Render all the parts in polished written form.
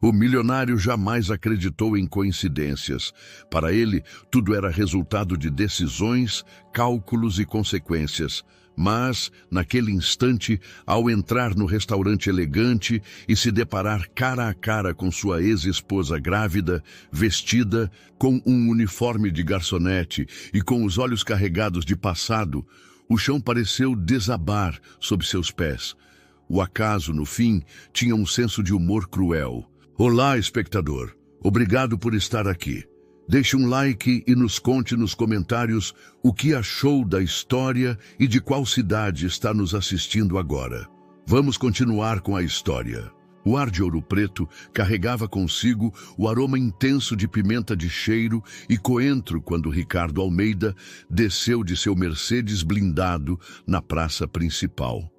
O milionário jamais acreditou em coincidências. Para ele, tudo era resultado de decisões, cálculos e consequências. Mas, naquele instante, ao entrar no restaurante elegante e se deparar cara a cara com sua ex-esposa grávida, vestida com um uniforme de garçonete e com os olhos carregados de passado, o chão pareceu desabar sob seus pés. O acaso, no fim, tinha um senso de humor cruel. Olá, espectador. Obrigado por estar aqui. Deixe um like e nos conte nos comentários o que achou da história e de qual cidade está nos assistindo agora. Vamos continuar com a história. O ar de Ouro Preto carregava consigo o aroma intenso de pimenta de cheiro e coentro quando Ricardo Almeida desceu de seu Mercedes blindado na praça principal.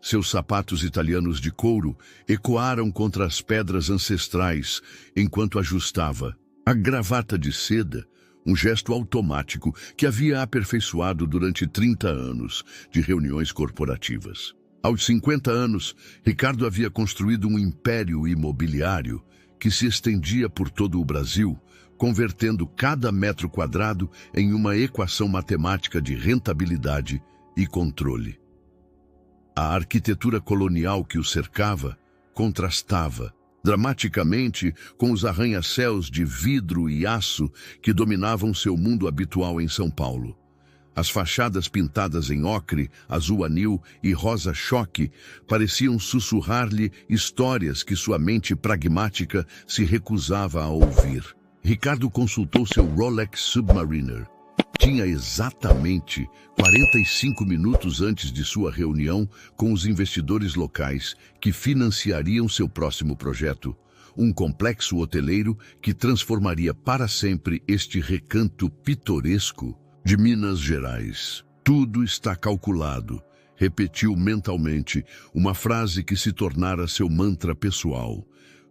Seus sapatos italianos de couro ecoaram contra as pedras ancestrais enquanto ajustava a gravata de seda, um gesto automático que havia aperfeiçoado durante 30 anos de reuniões corporativas. Aos 50 anos, Ricardo havia construído um império imobiliário que se estendia por todo o Brasil, convertendo cada metro quadrado em uma equação matemática de rentabilidade e controle. A arquitetura colonial que o cercava contrastava dramaticamente com os arranha-céus de vidro e aço que dominavam seu mundo habitual em São Paulo. As fachadas pintadas em ocre, azul anil e rosa choque pareciam sussurrar-lhe histórias que sua mente pragmática se recusava a ouvir. Ricardo consultou seu Rolex Submariner. Tinha exatamente 45 minutos antes de sua reunião com os investidores locais que financiariam seu próximo projeto, um complexo hoteleiro que transformaria para sempre este recanto pitoresco de Minas Gerais. Tudo está calculado, repetiu mentalmente uma frase que se tornara seu mantra pessoal.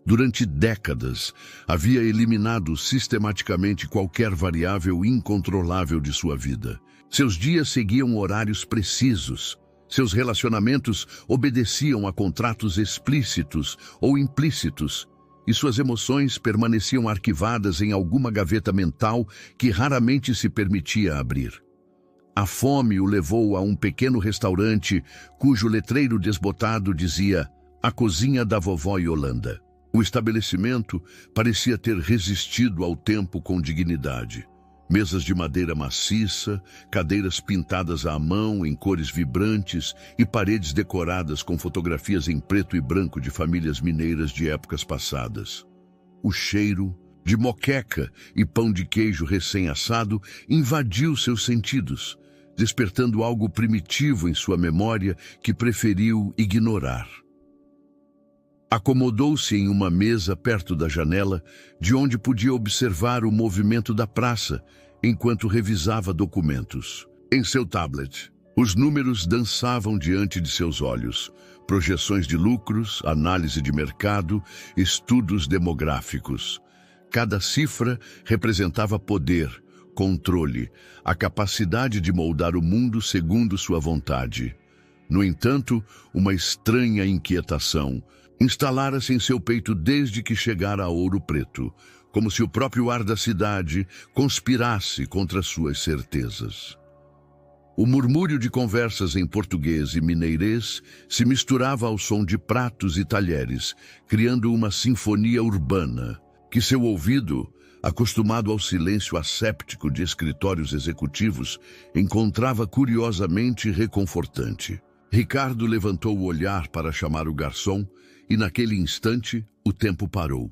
Durante décadas, havia eliminado sistematicamente qualquer variável incontrolável de sua vida. Seus dias seguiam horários precisos. Seus relacionamentos obedeciam a contratos explícitos ou implícitos. E suas emoções permaneciam arquivadas em alguma gaveta mental que raramente se permitia abrir. A fome o levou a um pequeno restaurante cujo letreiro desbotado dizia "A Cozinha da Vovó Yolanda". O estabelecimento parecia ter resistido ao tempo com dignidade. Mesas de madeira maciça, cadeiras pintadas à mão em cores vibrantes e paredes decoradas com fotografias em preto e branco de famílias mineiras de épocas passadas. O cheiro de moqueca e pão de queijo recém-assado invadiu seus sentidos, despertando algo primitivo em sua memória que preferiu ignorar. Acomodou-se em uma mesa perto da janela, de onde podia observar o movimento da praça, enquanto revisava documentos. Em seu tablet, os números dançavam diante de seus olhos. Projeções de lucros, análise de mercado, estudos demográficos. Cada cifra representava poder, controle, a capacidade de moldar o mundo segundo sua vontade. No entanto, uma estranha inquietação instalara-se em seu peito desde que chegara a Ouro Preto, como se o próprio ar da cidade conspirasse contra suas certezas. O murmúrio de conversas em português e mineirês se misturava ao som de pratos e talheres, criando uma sinfonia urbana, que seu ouvido, acostumado ao silêncio asséptico de escritórios executivos, encontrava curiosamente reconfortante. Ricardo levantou o olhar para chamar o garçom, e naquele instante o tempo parou.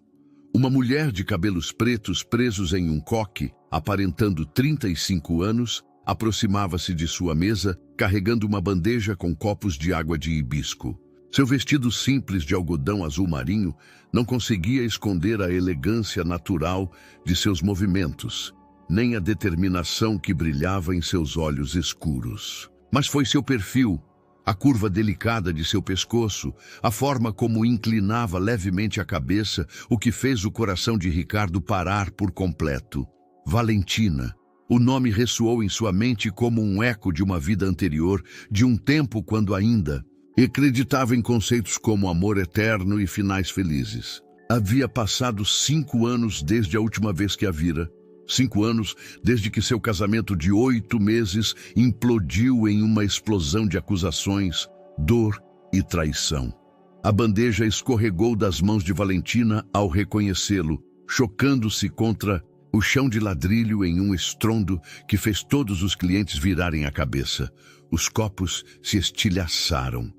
Uma mulher de cabelos pretos presos em um coque, aparentando 35 anos, aproximava-se de sua mesa, carregando uma bandeja com copos de água de hibisco. Seu vestido simples de algodão azul marinho não conseguia esconder a elegância natural de seus movimentos, nem a determinação que brilhava em seus olhos escuros. Mas foi seu perfil, a curva delicada de seu pescoço, a forma como inclinava levemente a cabeça, o que fez o coração de Ricardo parar por completo. Valentina. O nome ressoou em sua mente como um eco de uma vida anterior, de um tempo quando ainda acreditava em conceitos como amor eterno e finais felizes. Havia passado 5 anos desde a última vez que a vira. 5 anos desde que seu casamento de 8 meses implodiu em uma explosão de acusações, dor e traição. A bandeja escorregou das mãos de Valentina ao reconhecê-lo, chocando-se contra o chão de ladrilho em um estrondo que fez todos os clientes virarem a cabeça. Os copos se estilhaçaram.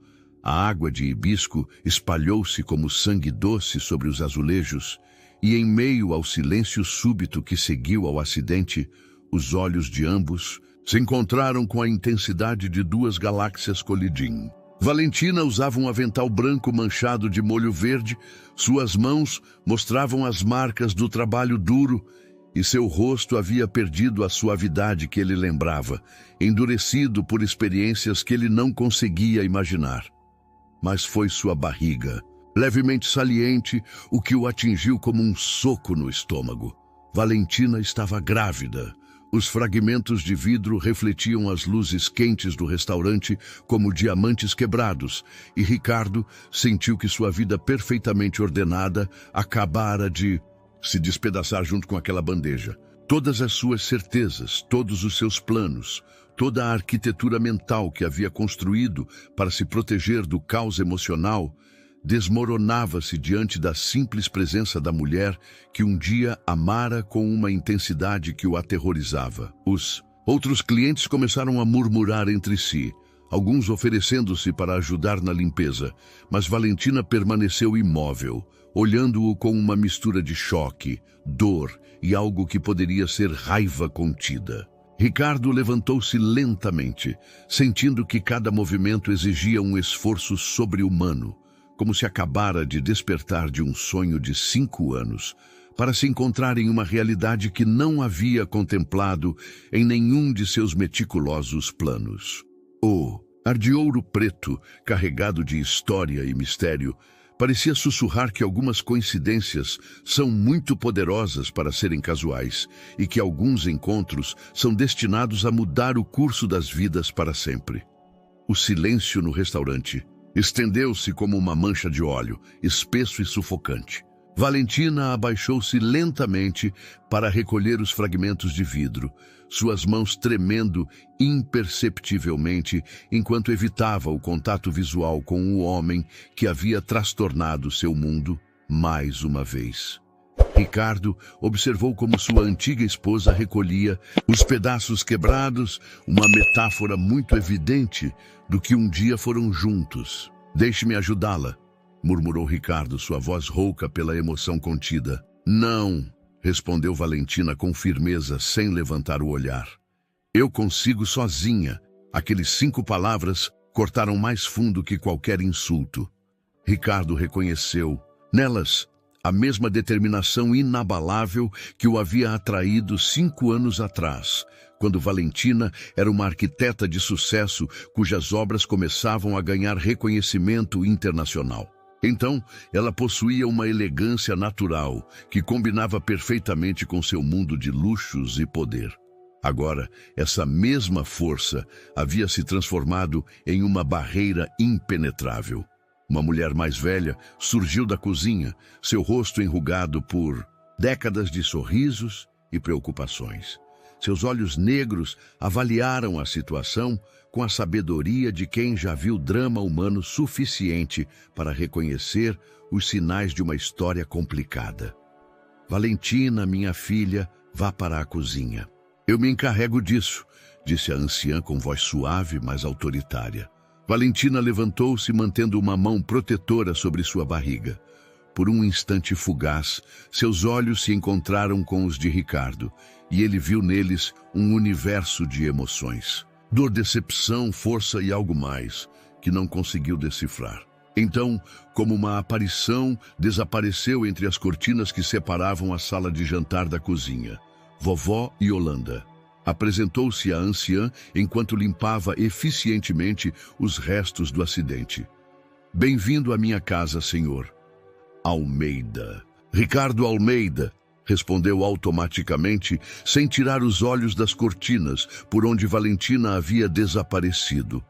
A água de hibisco espalhou-se como sangue doce sobre os azulejos, e em meio ao silêncio súbito que seguiu ao acidente, os olhos de ambos se encontraram com a intensidade de 2 galáxias colidindo. Valentina usava um avental branco manchado de molho verde, suas mãos mostravam as marcas do trabalho duro e seu rosto havia perdido a suavidade que ele lembrava, endurecido por experiências que ele não conseguia imaginar. Mas foi sua barriga, levemente saliente, o que o atingiu como um soco no estômago. Valentina estava grávida. Os fragmentos de vidro refletiam as luzes quentes do restaurante como diamantes quebrados, e Ricardo sentiu que sua vida perfeitamente ordenada acabara de se despedaçar junto com aquela bandeja. Todas as suas certezas, todos os seus planos, toda a arquitetura mental que havia construído para se proteger do caos emocional, desmoronava-se diante da simples presença da mulher que um dia amara com uma intensidade que o aterrorizava. Os outros clientes começaram a murmurar entre si, alguns oferecendo-se para ajudar na limpeza, mas Valentina permaneceu imóvel, olhando-o com uma mistura de choque, dor e algo que poderia ser raiva contida. Ricardo levantou-se lentamente, sentindo que cada movimento exigia um esforço sobre-humano, como se acabara de despertar de um sonho de 5 anos, para se encontrar em uma realidade que não havia contemplado em nenhum de seus meticulosos planos. O ar de ouro preto, carregado de história e mistério, parecia sussurrar que algumas coincidências são muito poderosas para serem casuais e que alguns encontros são destinados a mudar o curso das vidas para sempre. O silêncio no restaurante estendeu-se como uma mancha de óleo, espesso e sufocante. Valentina abaixou-se lentamente para recolher os fragmentos de vidro, suas mãos tremendo imperceptivelmente enquanto evitava o contato visual com o homem que havia transtornado seu mundo mais uma vez. Ricardo observou como sua antiga esposa recolhia os pedaços quebrados, uma metáfora muito evidente do que um dia foram juntos. "Deixe-me ajudá-la", murmurou Ricardo, sua voz rouca pela emoção contida. "Não", respondeu Valentina com firmeza, sem levantar o olhar. "Eu consigo sozinha." Aqueles 5 palavras cortaram mais fundo que qualquer insulto. Ricardo reconheceu nelas a mesma determinação inabalável que o havia atraído 5 anos atrás, quando Valentina era uma arquiteta de sucesso cujas obras começavam a ganhar reconhecimento internacional. Então, ela possuía uma elegância natural que combinava perfeitamente com seu mundo de luxos e poder. Agora, essa mesma força havia se transformado em uma barreira impenetrável. Uma mulher mais velha surgiu da cozinha, seu rosto enrugado por décadas de sorrisos e preocupações. Seus olhos negros avaliaram a situação com a sabedoria de quem já viu drama humano suficiente para reconhecer os sinais de uma história complicada. "Valentina, minha filha, vá para a cozinha." "Eu me encarrego disso", disse a anciã com voz suave, mas autoritária. Valentina levantou-se, mantendo uma mão protetora sobre sua barriga. Por um instante fugaz, seus olhos se encontraram com os de Ricardo, e ele viu neles um universo de emoções. Dor, decepção, força e algo mais, que não conseguiu decifrar. Então, como uma aparição, desapareceu entre as cortinas que separavam a sala de jantar da cozinha. Vovó Yolanda apresentou-se à anciã enquanto limpava eficientemente os restos do acidente. "Bem-vindo à minha casa, senhor." "Almeida." "Ricardo Almeida", respondeu automaticamente, sem tirar os olhos das cortinas por onde Valentina havia desaparecido.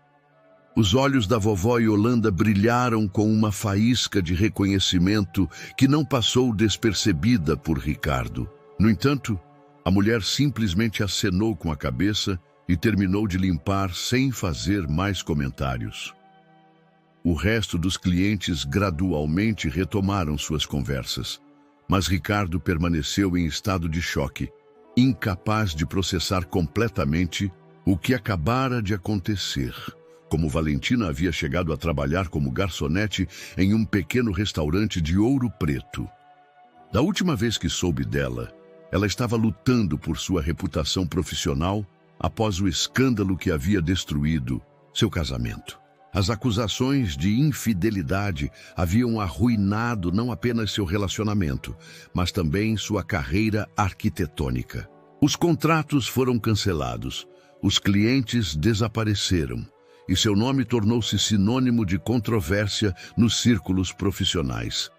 Os olhos da vovó Yolanda brilharam com uma faísca de reconhecimento que não passou despercebida por Ricardo. No entanto, a mulher simplesmente acenou com a cabeça e terminou de limpar sem fazer mais comentários. O resto dos clientes gradualmente retomaram suas conversas, mas Ricardo permaneceu em estado de choque, incapaz de processar completamente o que acabara de acontecer. Como Valentina havia chegado a trabalhar como garçonete em um pequeno restaurante de Ouro Preto. Da última vez que soube dela, ela estava lutando por sua reputação profissional após o escândalo que havia destruído seu casamento. As acusações de infidelidade haviam arruinado não apenas seu relacionamento, mas também sua carreira arquitetônica. Os contratos foram cancelados, os clientes desapareceram, e seu nome tornou-se sinônimo de controvérsia nos círculos profissionais.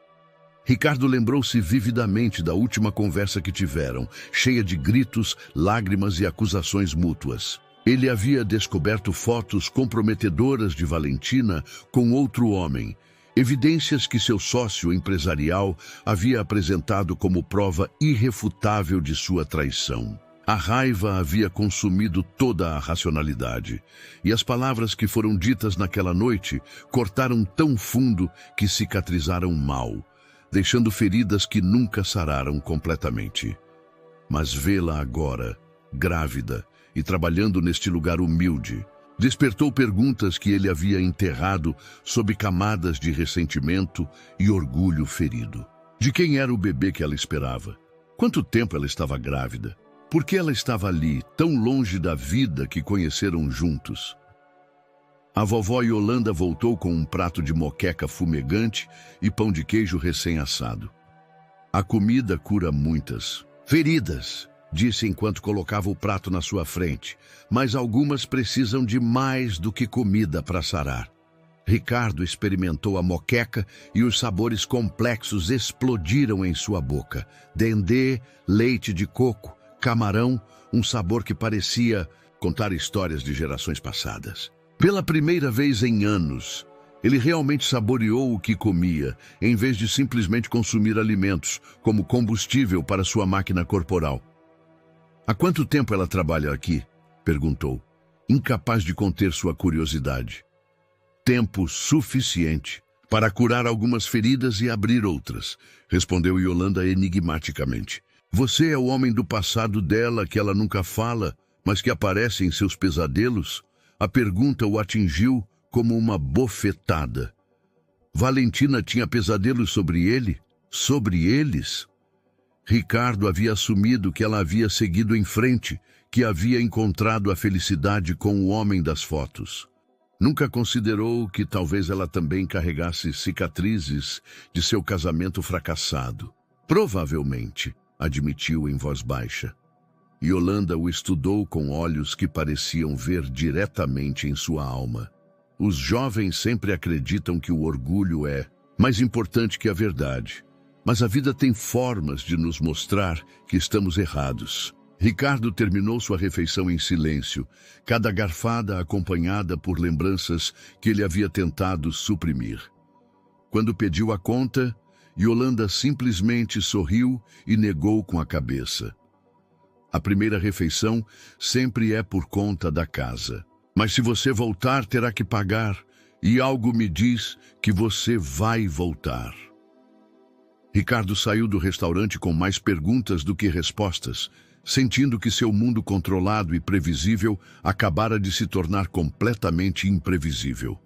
Ricardo lembrou-se vividamente da última conversa que tiveram, cheia de gritos, lágrimas e acusações mútuas. Ele havia descoberto fotos comprometedoras de Valentina com outro homem, evidências que seu sócio empresarial havia apresentado como prova irrefutável de sua traição. A raiva havia consumido toda a racionalidade, e as palavras que foram ditas naquela noite cortaram tão fundo que cicatrizaram mal, deixando feridas que nunca sararam completamente. Mas vê-la agora, grávida e trabalhando neste lugar humilde, despertou perguntas que ele havia enterrado sob camadas de ressentimento e orgulho ferido. De quem era o bebê que ela esperava? Quanto tempo ela estava grávida? Por que ela estava ali, tão longe da vida que conheceram juntos? A vovó Yolanda voltou com um prato de moqueca fumegante e pão de queijo recém-assado. A comida cura muitas feridas, disse enquanto colocava o prato na sua frente, mas algumas precisam de mais do que comida para sarar. Ricardo experimentou a moqueca e os sabores complexos explodiram em sua boca. Dendê, leite de coco, camarão, um sabor que parecia contar histórias de gerações passadas. Pela primeira vez em anos, ele realmente saboreou o que comia, em vez de simplesmente consumir alimentos como combustível para sua máquina corporal. Há quanto tempo ela trabalha aqui? Perguntou, incapaz de conter sua curiosidade. Tempo suficiente para curar algumas feridas e abrir outras, respondeu Yolanda enigmaticamente. Você é o homem do passado dela que ela nunca fala, mas que aparece em seus pesadelos? A pergunta o atingiu como uma bofetada. Valentina tinha pesadelos sobre ele? Sobre eles? Ricardo havia assumido que ela havia seguido em frente, que havia encontrado a felicidade com o homem das fotos. Nunca considerou que talvez ela também carregasse cicatrizes de seu casamento fracassado. Provavelmente, admitiu em voz baixa. Yolanda o estudou com olhos que pareciam ver diretamente em sua alma. Os jovens sempre acreditam que o orgulho é mais importante que a verdade. Mas a vida tem formas de nos mostrar que estamos errados. Ricardo terminou sua refeição em silêncio, cada garfada acompanhada por lembranças que ele havia tentado suprimir. Quando pediu a conta, Yolanda simplesmente sorriu e negou com a cabeça. A primeira refeição sempre é por conta da casa. Mas se você voltar, terá que pagar, e algo me diz que você vai voltar. Ricardo saiu do restaurante com mais perguntas do que respostas, sentindo que seu mundo controlado e previsível acabara de se tornar completamente imprevisível.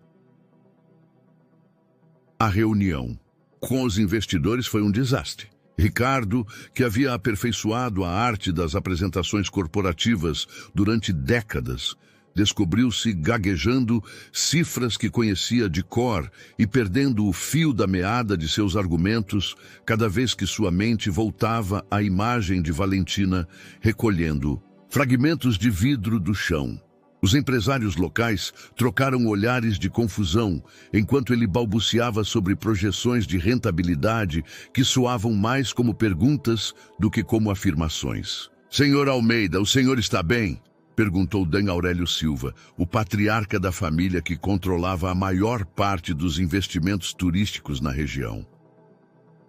A reunião com os investidores foi um desastre. Ricardo, que havia aperfeiçoado a arte das apresentações corporativas durante décadas, descobriu-se gaguejando cifras que conhecia de cor e perdendo o fio da meada de seus argumentos cada vez que sua mente voltava à imagem de Valentina recolhendo fragmentos de vidro do chão. Os empresários locais trocaram olhares de confusão enquanto ele balbuciava sobre projeções de rentabilidade que soavam mais como perguntas do que como afirmações. Senhor Almeida, o senhor está bem? Perguntou Dan Aurélio Silva, o patriarca da família que controlava a maior parte dos investimentos turísticos na região.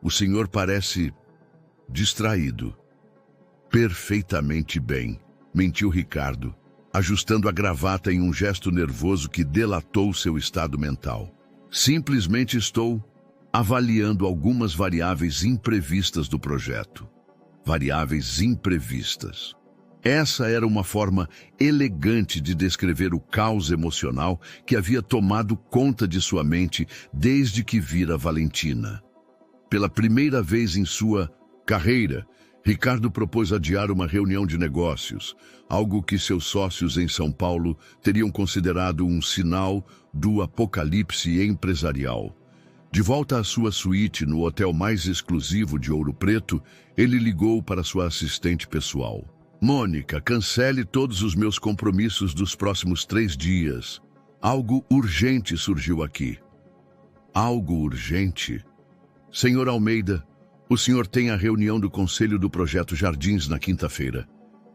O senhor parece distraído. Perfeitamente bem, mentiu Ricardo, ajustando a gravata em um gesto nervoso que delatou seu estado mental. Simplesmente estou avaliando algumas variáveis imprevistas do projeto. Variáveis imprevistas. Essa era uma forma elegante de descrever o caos emocional que havia tomado conta de sua mente desde que vira Valentina. Pela primeira vez em sua carreira, Ricardo propôs adiar uma reunião de negócios, algo que seus sócios em São Paulo teriam considerado um sinal do apocalipse empresarial. De volta à sua suíte no hotel mais exclusivo de Ouro Preto, ele ligou para sua assistente pessoal. Mônica, cancele todos os meus compromissos dos próximos 3 dias. Algo urgente surgiu aqui. Algo urgente? Senhor Almeida, o senhor tem a reunião do Conselho do Projeto Jardins na quinta-feira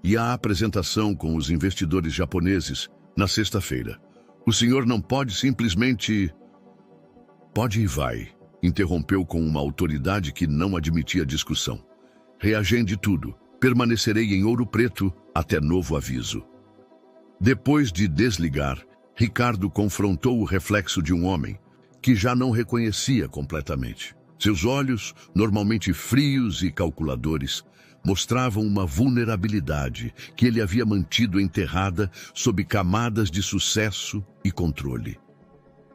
e a apresentação com os investidores japoneses na sexta-feira. O senhor não pode simplesmente... Pode e vai, interrompeu com uma autoridade que não admitia discussão. Reagende tudo. Permanecerei em Ouro Preto até novo aviso. Depois de desligar, Ricardo confrontou o reflexo de um homem que já não reconhecia completamente. Seus olhos, normalmente frios e calculadores, mostravam uma vulnerabilidade que ele havia mantido enterrada sob camadas de sucesso e controle.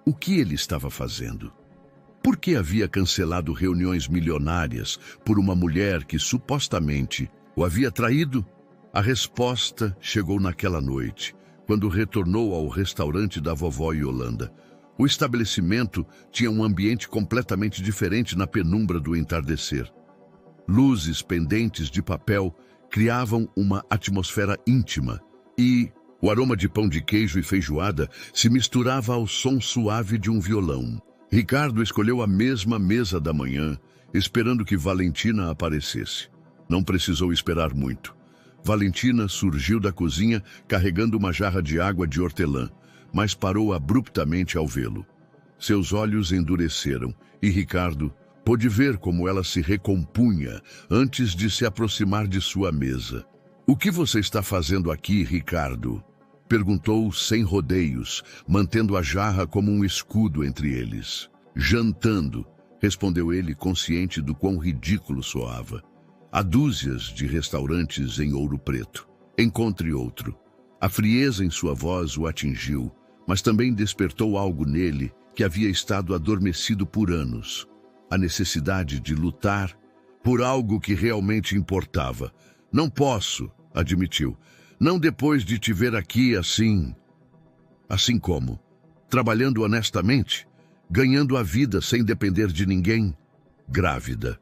O que ele estava fazendo? Por que havia cancelado reuniões milionárias por uma mulher que supostamente o havia traído? A resposta chegou naquela noite, quando retornou ao restaurante da vovó Yolanda. O estabelecimento tinha um ambiente completamente diferente na penumbra do entardecer. Luzes pendentes de papel criavam uma atmosfera íntima e o aroma de pão de queijo e feijoada se misturava ao som suave de um violão. Ricardo escolheu a mesma mesa da manhã, esperando que Valentina aparecesse. Não precisou esperar muito. Valentina surgiu da cozinha carregando uma jarra de água de hortelã, mas parou abruptamente ao vê-lo. Seus olhos endureceram e Ricardo pôde ver como ela se recompunha antes de se aproximar de sua mesa. "O que você está fazendo aqui, Ricardo?" perguntou sem rodeios, mantendo a jarra como um escudo entre eles. "Jantando", respondeu ele, consciente do quão ridículo soava. Há dúzias de restaurantes em Ouro Preto. Encontre outro. A frieza em sua voz o atingiu, mas também despertou algo nele que havia estado adormecido por anos. A necessidade de lutar por algo que realmente importava. "Não posso", admitiu. "Não depois de te ver aqui assim." "Assim como? Trabalhando honestamente? Ganhando a vida sem depender de ninguém?" "Grávida."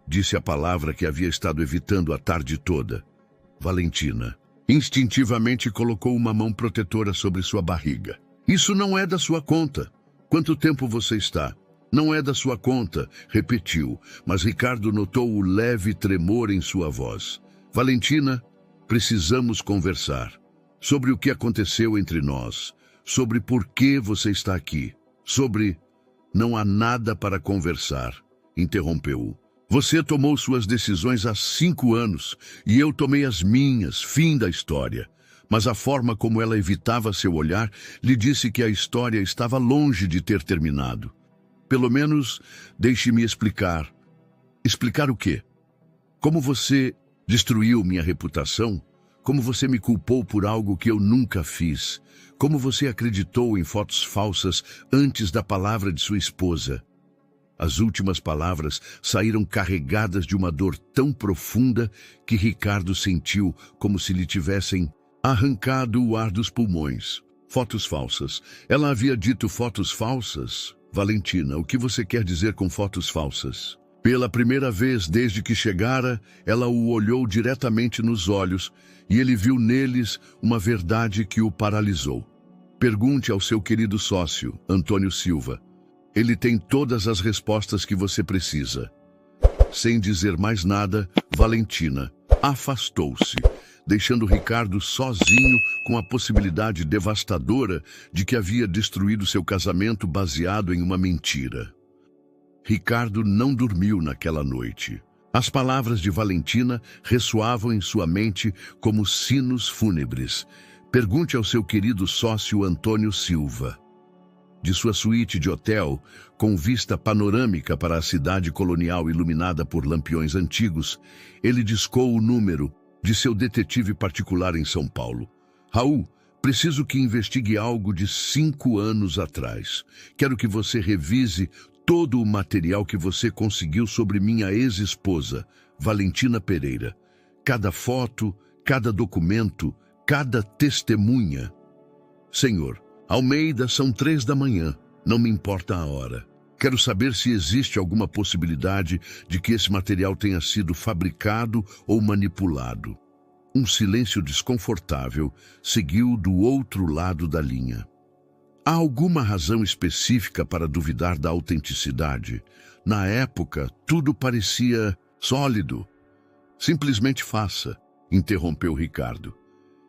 Disse a palavra que havia estado evitando a tarde toda. Valentina instintivamente colocou uma mão protetora sobre sua barriga. "Isso não é da sua conta. Quanto tempo você está?" "Não é da sua conta", repetiu, mas Ricardo notou o leve tremor em sua voz. "Valentina, precisamos conversar. Sobre o que aconteceu entre nós. Sobre por que você está aqui. Sobre... Não há nada para conversar", interrompeu-o. "Você tomou suas decisões há 5 anos e eu tomei as minhas, fim da história." Mas a forma como ela evitava seu olhar lhe disse que a história estava longe de ter terminado. "Pelo menos, deixe-me explicar." "Explicar o quê?" "Como você destruiu minha reputação? Como você me culpou por algo que eu nunca fiz? Como você acreditou em fotos falsas antes da palavra de sua esposa?" As últimas palavras saíram carregadas de uma dor tão profunda que Ricardo sentiu como se lhe tivessem arrancado o ar dos pulmões. "Fotos falsas. Ela havia dito fotos falsas?" "Valentina, o que você quer dizer com fotos falsas?" Pela primeira vez desde que chegara, ela o olhou diretamente nos olhos e ele viu neles uma verdade que o paralisou. "Pergunte ao seu querido sócio, Antônio Silva. Ele tem todas as respostas que você precisa." Sem dizer mais nada, Valentina afastou-se, deixando Ricardo sozinho com a possibilidade devastadora de que havia destruído seu casamento baseado em uma mentira. Ricardo não dormiu naquela noite. As palavras de Valentina ressoavam em sua mente como sinos fúnebres. Pergunte ao seu querido sócio Antônio Silva. De sua suíte de hotel, com vista panorâmica para a cidade colonial iluminada por lampiões antigos, ele discou o número de seu detetive particular em São Paulo. Raul, preciso que investigue algo de 5 anos atrás. Quero que você revise todo o material que você conseguiu sobre minha ex-esposa, Valentina Pereira. Cada foto, cada documento, cada testemunha. Senhor, Almeida, são 3 da manhã. Não me importa a hora. Quero saber se existe alguma possibilidade de que esse material tenha sido fabricado ou manipulado. Um silêncio desconfortável seguiu do outro lado da linha. Há alguma razão específica para duvidar da autenticidade? Na época, tudo parecia sólido. Simplesmente faça, interrompeu Ricardo.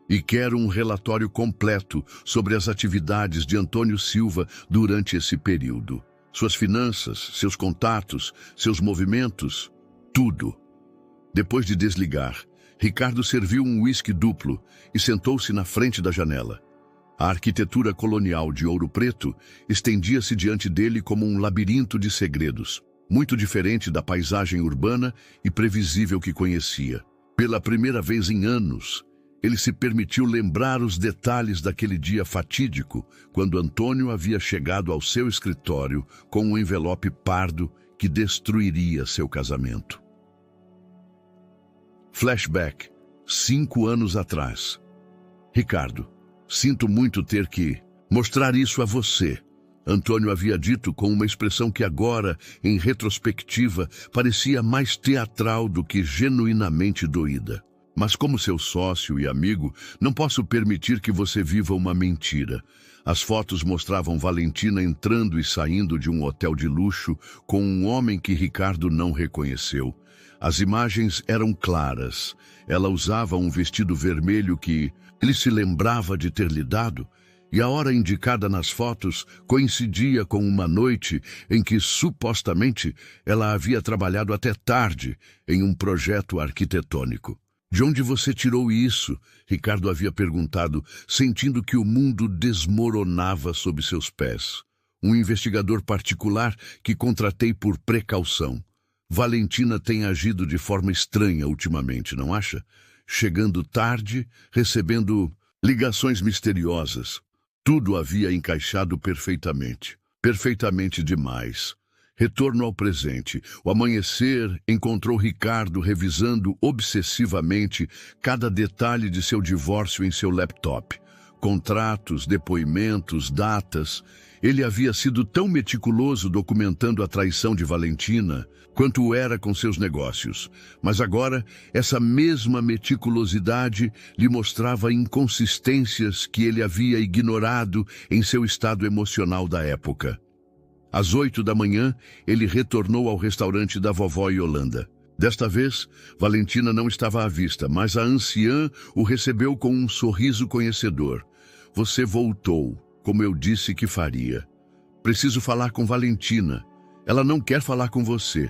E quero um relatório completo sobre as atividades de Antônio Silva durante esse período. Suas finanças, seus contatos, seus movimentos, tudo. Depois de desligar, Ricardo serviu um uísque duplo e sentou-se na frente da janela. A arquitetura colonial de Ouro Preto estendia-se diante dele como um labirinto de segredos, muito diferente da paisagem urbana e previsível que conhecia. Pela primeira vez em anos, ele se permitiu lembrar os detalhes daquele dia fatídico, quando Antônio havia chegado ao seu escritório com um envelope pardo que destruiria seu casamento. Flashback, 5 anos atrás. Ricardo, sinto muito ter que mostrar isso a você. Antônio havia dito com uma expressão que agora, em retrospectiva, parecia mais teatral do que genuinamente doída. Mas como seu sócio e amigo, não posso permitir que você viva uma mentira. As fotos mostravam Valentina entrando e saindo de um hotel de luxo com um homem que Ricardo não reconheceu. As imagens eram claras. Ela usava um vestido vermelho que ele se lembrava de ter lhe dado, e a hora indicada nas fotos coincidia com uma noite em que, supostamente, ela havia trabalhado até tarde em um projeto arquitetônico. De onde você tirou isso? Ricardo havia perguntado, sentindo que o mundo desmoronava sob seus pés. Um investigador particular que contratei por precaução. Valentina tem agido de forma estranha ultimamente, não acha? Chegando tarde, recebendo ligações misteriosas. Tudo havia encaixado perfeitamente. Perfeitamente demais. Retorno ao presente. O amanhecer encontrou Ricardo revisando obsessivamente cada detalhe de seu divórcio em seu laptop. Contratos, depoimentos, datas. Ele havia sido tão meticuloso documentando a traição de Valentina quanto o era com seus negócios. Mas agora, essa mesma meticulosidade lhe mostrava inconsistências que ele havia ignorado em seu estado emocional da época. Às 8 da manhã, ele retornou ao restaurante da vovó Yolanda. Desta vez, Valentina não estava à vista, mas a anciã o recebeu com um sorriso conhecedor. Você voltou, como eu disse que faria. Preciso falar com Valentina. Ela não quer falar com você.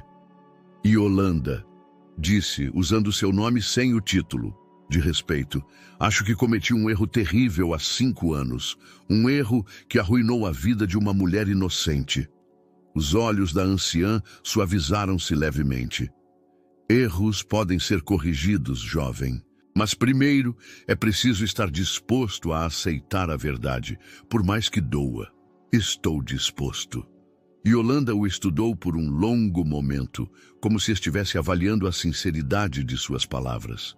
Yolanda, disse, usando seu nome sem o título de respeito. Acho que cometi um erro terrível há 5 anos. Um erro que arruinou a vida de uma mulher inocente. Os olhos da anciã suavizaram-se levemente. Erros podem ser corrigidos, jovem. Mas primeiro é preciso estar disposto a aceitar a verdade, por mais que doa. Estou disposto. Yolanda o estudou por um longo momento, como se estivesse avaliando a sinceridade de suas palavras.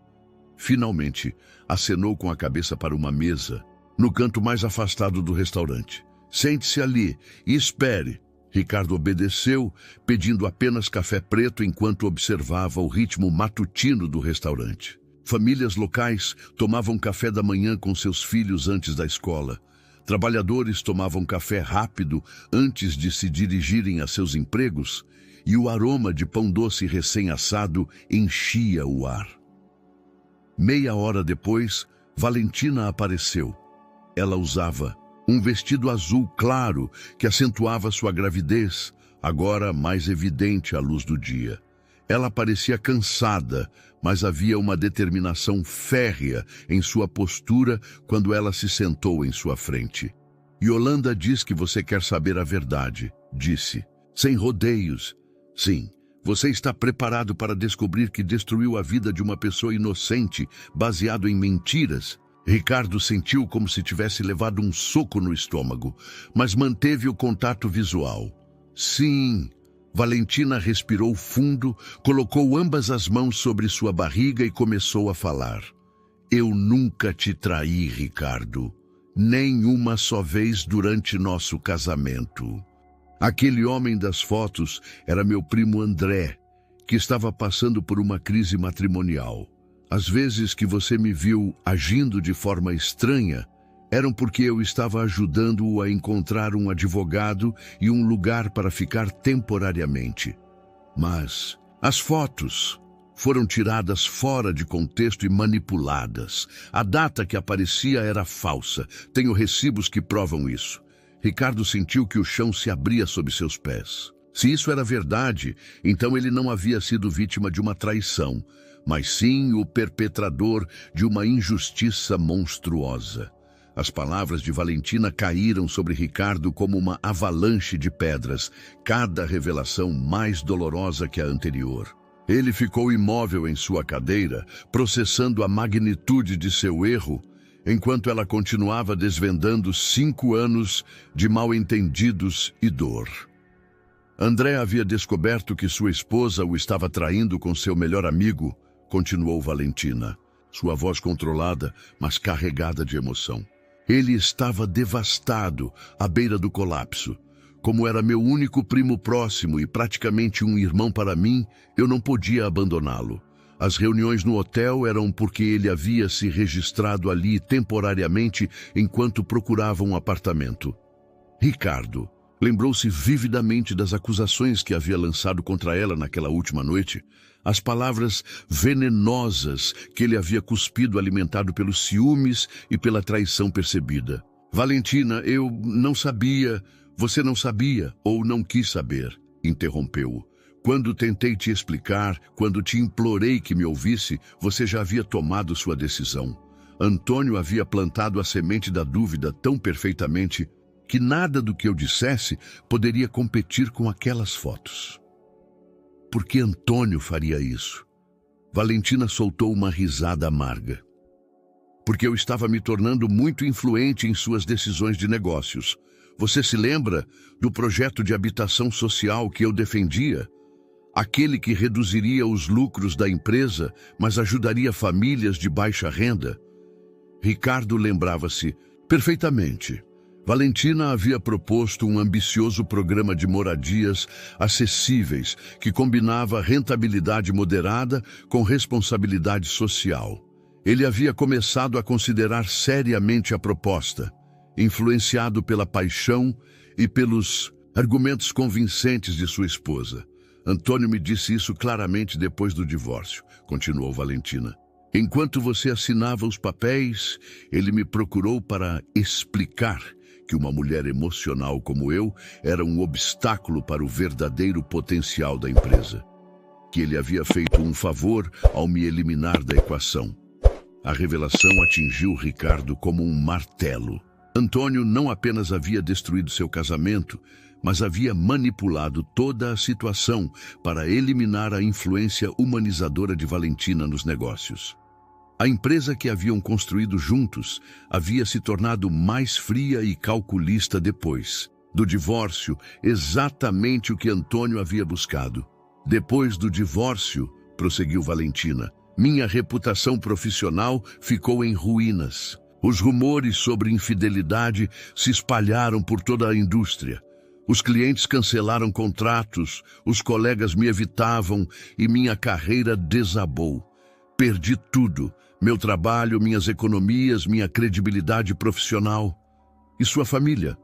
Finalmente, acenou com a cabeça para uma mesa, no canto mais afastado do restaurante. Sente-se ali e espere. Ricardo obedeceu, pedindo apenas café preto enquanto observava o ritmo matutino do restaurante. Famílias locais tomavam café da manhã com seus filhos antes da escola. Trabalhadores tomavam café rápido antes de se dirigirem a seus empregos, e o aroma de pão doce recém-assado enchia o ar. Meia hora depois, Valentina apareceu. Ela usava um vestido azul claro que acentuava sua gravidez, agora mais evidente à luz do dia. Ela parecia cansada, mas havia uma determinação férrea em sua postura quando ela se sentou em sua frente. Yolanda diz que você quer saber a verdade, disse, sem rodeios. Sim, você está preparado para descobrir que destruiu a vida de uma pessoa inocente, baseado em mentiras? Ricardo sentiu como se tivesse levado um soco no estômago, mas manteve o contato visual. Sim. Valentina respirou fundo, colocou ambas as mãos sobre sua barriga e começou a falar. Eu nunca te traí, Ricardo. Nem uma só vez durante nosso casamento. Aquele homem das fotos era meu primo André, que estava passando por uma crise matrimonial. As vezes que você me viu agindo de forma estranha, eram porque eu estava ajudando-o a encontrar um advogado e um lugar para ficar temporariamente. Mas as fotos foram tiradas fora de contexto e manipuladas. A data que aparecia era falsa. Tenho recibos que provam isso. Ricardo sentiu que o chão se abria sob seus pés. Se isso era verdade, então ele não havia sido vítima de uma traição, mas sim o perpetrador de uma injustiça monstruosa. As palavras de Valentina caíram sobre Ricardo como uma avalanche de pedras, cada revelação mais dolorosa que a anterior. Ele ficou imóvel em sua cadeira, processando a magnitude de seu erro, enquanto ela continuava desvendando 5 anos de mal-entendidos e dor. André havia descoberto que sua esposa o estava traindo com seu melhor amigo, continuou Valentina, sua voz controlada, mas carregada de emoção. Ele estava devastado, à beira do colapso. Como era meu único primo próximo e praticamente um irmão para mim, eu não podia abandoná-lo. As reuniões no hotel eram porque ele havia se registrado ali temporariamente enquanto procurava um apartamento. Ricardo lembrou-se vividamente das acusações que havia lançado contra ela naquela última noite, as palavras venenosas que ele havia cuspido alimentado pelos ciúmes e pela traição percebida. Valentina, eu não sabia, você não sabia ou não quis saber, interrompeu-o. Quando tentei te explicar, quando te implorei que me ouvisse, você já havia tomado sua decisão. Antônio havia plantado a semente da dúvida tão perfeitamente que nada do que eu dissesse poderia competir com aquelas fotos. Por que Antônio faria isso? Valentina soltou uma risada amarga. Porque eu estava me tornando muito influente em suas decisões de negócios. Você se lembra do projeto de habitação social que eu defendia? Aquele que reduziria os lucros da empresa, mas ajudaria famílias de baixa renda? Ricardo lembrava-se perfeitamente. Valentina havia proposto um ambicioso programa de moradias acessíveis que combinava rentabilidade moderada com responsabilidade social. Ele havia começado a considerar seriamente a proposta, influenciado pela paixão e pelos argumentos convincentes de sua esposa. Antônio me disse isso claramente depois do divórcio, continuou Valentina. Enquanto você assinava os papéis, ele me procurou para explicar que uma mulher emocional como eu era um obstáculo para o verdadeiro potencial da empresa. Que ele havia feito um favor ao me eliminar da equação. A revelação atingiu Ricardo como um martelo. Antônio não apenas havia destruído seu casamento, mas havia manipulado toda a situação para eliminar a influência humanizadora de Valentina nos negócios. A empresa que haviam construído juntos havia se tornado mais fria e calculista depois do divórcio, exatamente o que Antônio havia buscado. Depois do divórcio, prosseguiu Valentina, minha reputação profissional ficou em ruínas. Os rumores sobre infidelidade se espalharam por toda a indústria. Os clientes cancelaram contratos, os colegas me evitavam e minha carreira desabou. Perdi tudo. Meu trabalho, minhas economias, minha credibilidade profissional. E sua família?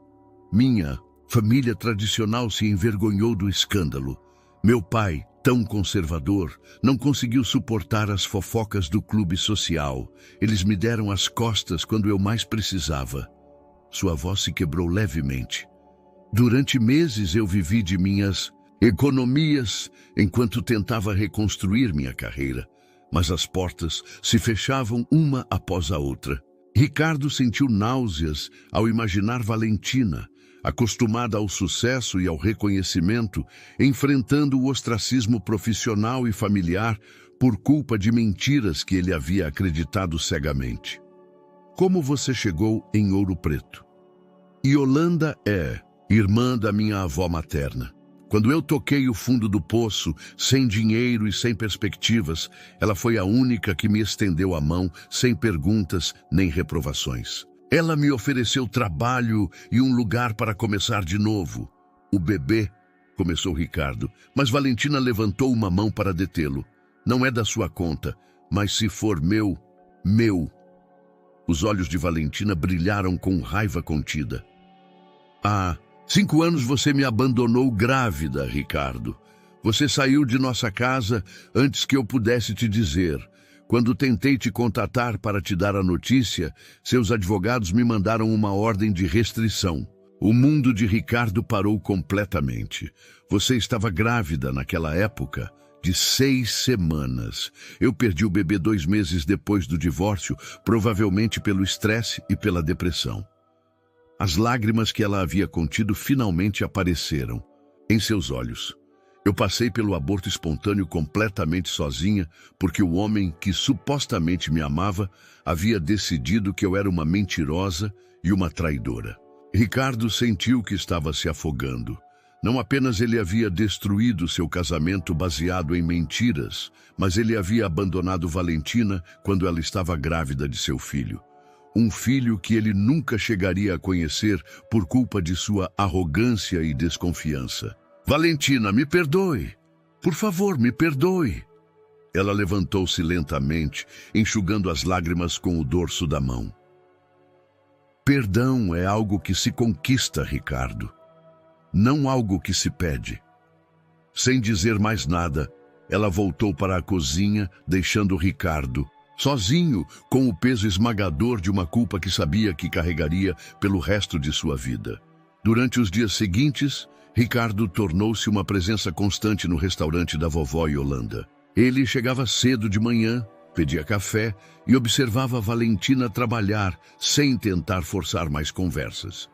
Minha família tradicional se envergonhou do escândalo. Meu pai tão conservador, não conseguiu suportar as fofocas do clube social. Eles me deram as costas quando eu mais precisava. Sua voz se quebrou levemente. Durante meses eu vivi de minhas economias enquanto tentava reconstruir minha carreira, mas as portas se fechavam uma após a outra. Ricardo sentiu náuseas ao imaginar Valentina, acostumada ao sucesso e ao reconhecimento, enfrentando o ostracismo profissional e familiar por culpa de mentiras que ele havia acreditado cegamente. Como você chegou em Ouro Preto? Yolanda é irmã da minha avó materna. Quando eu toquei o fundo do poço, sem dinheiro e sem perspectivas, ela foi a única que me estendeu a mão, sem perguntas nem reprovações. Ela me ofereceu trabalho e um lugar para começar de novo. O bebê, começou Ricardo, mas Valentina levantou uma mão para detê-lo. Não é da sua conta, mas se for meu, meu. Os olhos de Valentina brilharam com raiva contida. Há 5 anos você me abandonou grávida, Ricardo. Você saiu de nossa casa antes que eu pudesse te dizer. Quando tentei te contatar para te dar a notícia, seus advogados me mandaram uma ordem de restrição. O mundo de Ricardo parou completamente. Você estava grávida naquela época, de 6 semanas. Eu perdi o bebê 2 meses depois do divórcio, provavelmente pelo estresse e pela depressão. As lágrimas que ela havia contido finalmente apareceram em seus olhos. Eu passei pelo aborto espontâneo completamente sozinha, porque o homem que supostamente me amava havia decidido que eu era uma mentirosa e uma traidora. Ricardo sentiu que estava se afogando. Não apenas ele havia destruído seu casamento baseado em mentiras, mas ele havia abandonado Valentina quando ela estava grávida de seu filho. Um filho que ele nunca chegaria a conhecer por culpa de sua arrogância e desconfiança. Valentina, me perdoe. Por favor, me perdoe. Ela levantou-se lentamente, enxugando as lágrimas com o dorso da mão. Perdão é algo que se conquista, Ricardo. Não algo que se pede. Sem dizer mais nada, ela voltou para a cozinha, deixando Ricardo sozinho, com o peso esmagador de uma culpa que sabia que carregaria pelo resto de sua vida. Durante os dias seguintes, Ricardo tornou-se uma presença constante no restaurante da vovó Yolanda. Ele chegava cedo de manhã, pedia café e observava Valentina trabalhar sem tentar forçar mais conversas.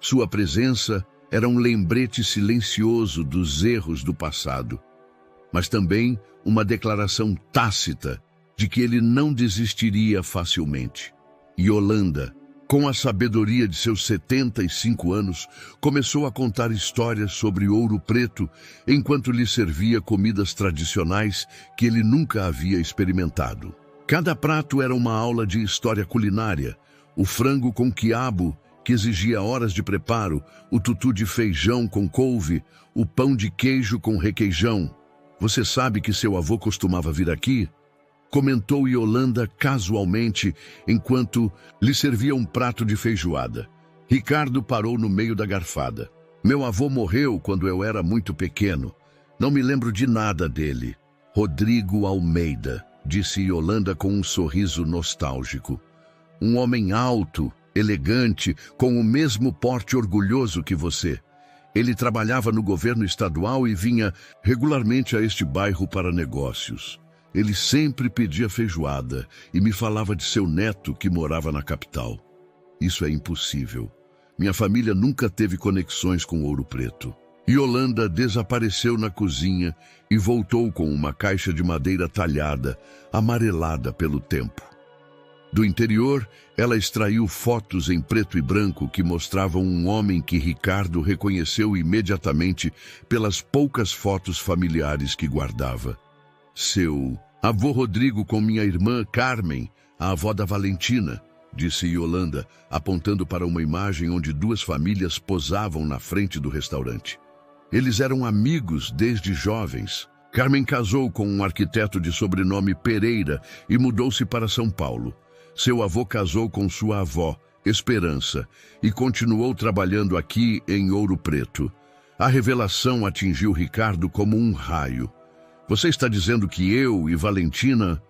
Sua presença era um lembrete silencioso dos erros do passado, mas também uma declaração tácita de que ele não desistiria facilmente. Yolanda, com a sabedoria de seus 75 anos, começou a contar histórias sobre Ouro Preto enquanto lhe servia comidas tradicionais que ele nunca havia experimentado. Cada prato era uma aula de história culinária: o frango com quiabo, que exigia horas de preparo, o tutu de feijão com couve, o pão de queijo com requeijão. Você sabe que seu avô costumava vir aqui? Comentou Yolanda casualmente, enquanto lhe servia um prato de feijoada. Ricardo parou no meio da garfada. Meu avô morreu quando eu era muito pequeno. Não me lembro de nada dele. Rodrigo Almeida, disse Yolanda com um sorriso nostálgico. Um homem alto, elegante, com o mesmo porte orgulhoso que você. Ele trabalhava no governo estadual e vinha regularmente a este bairro para negócios. Ele sempre pedia feijoada e me falava de seu neto que morava na capital. Isso é impossível. Minha família nunca teve conexões com Ouro Preto. Yolanda desapareceu na cozinha e voltou com uma caixa de madeira talhada, amarelada pelo tempo. Do interior, ela extraiu fotos em preto e branco que mostravam um homem que Ricardo reconheceu imediatamente pelas poucas fotos familiares que guardava. Seu avô Rodrigo com minha irmã Carmen, a avó da Valentina, disse Yolanda, apontando para uma imagem onde 2 famílias posavam na frente do restaurante. Eles eram amigos desde jovens. Carmen casou com um arquiteto de sobrenome Pereira e mudou-se para São Paulo. Seu avô casou com sua avó, Esperança, e continuou trabalhando aqui em Ouro Preto. A revelação atingiu Ricardo como um raio. Você está dizendo que eu e Valentina...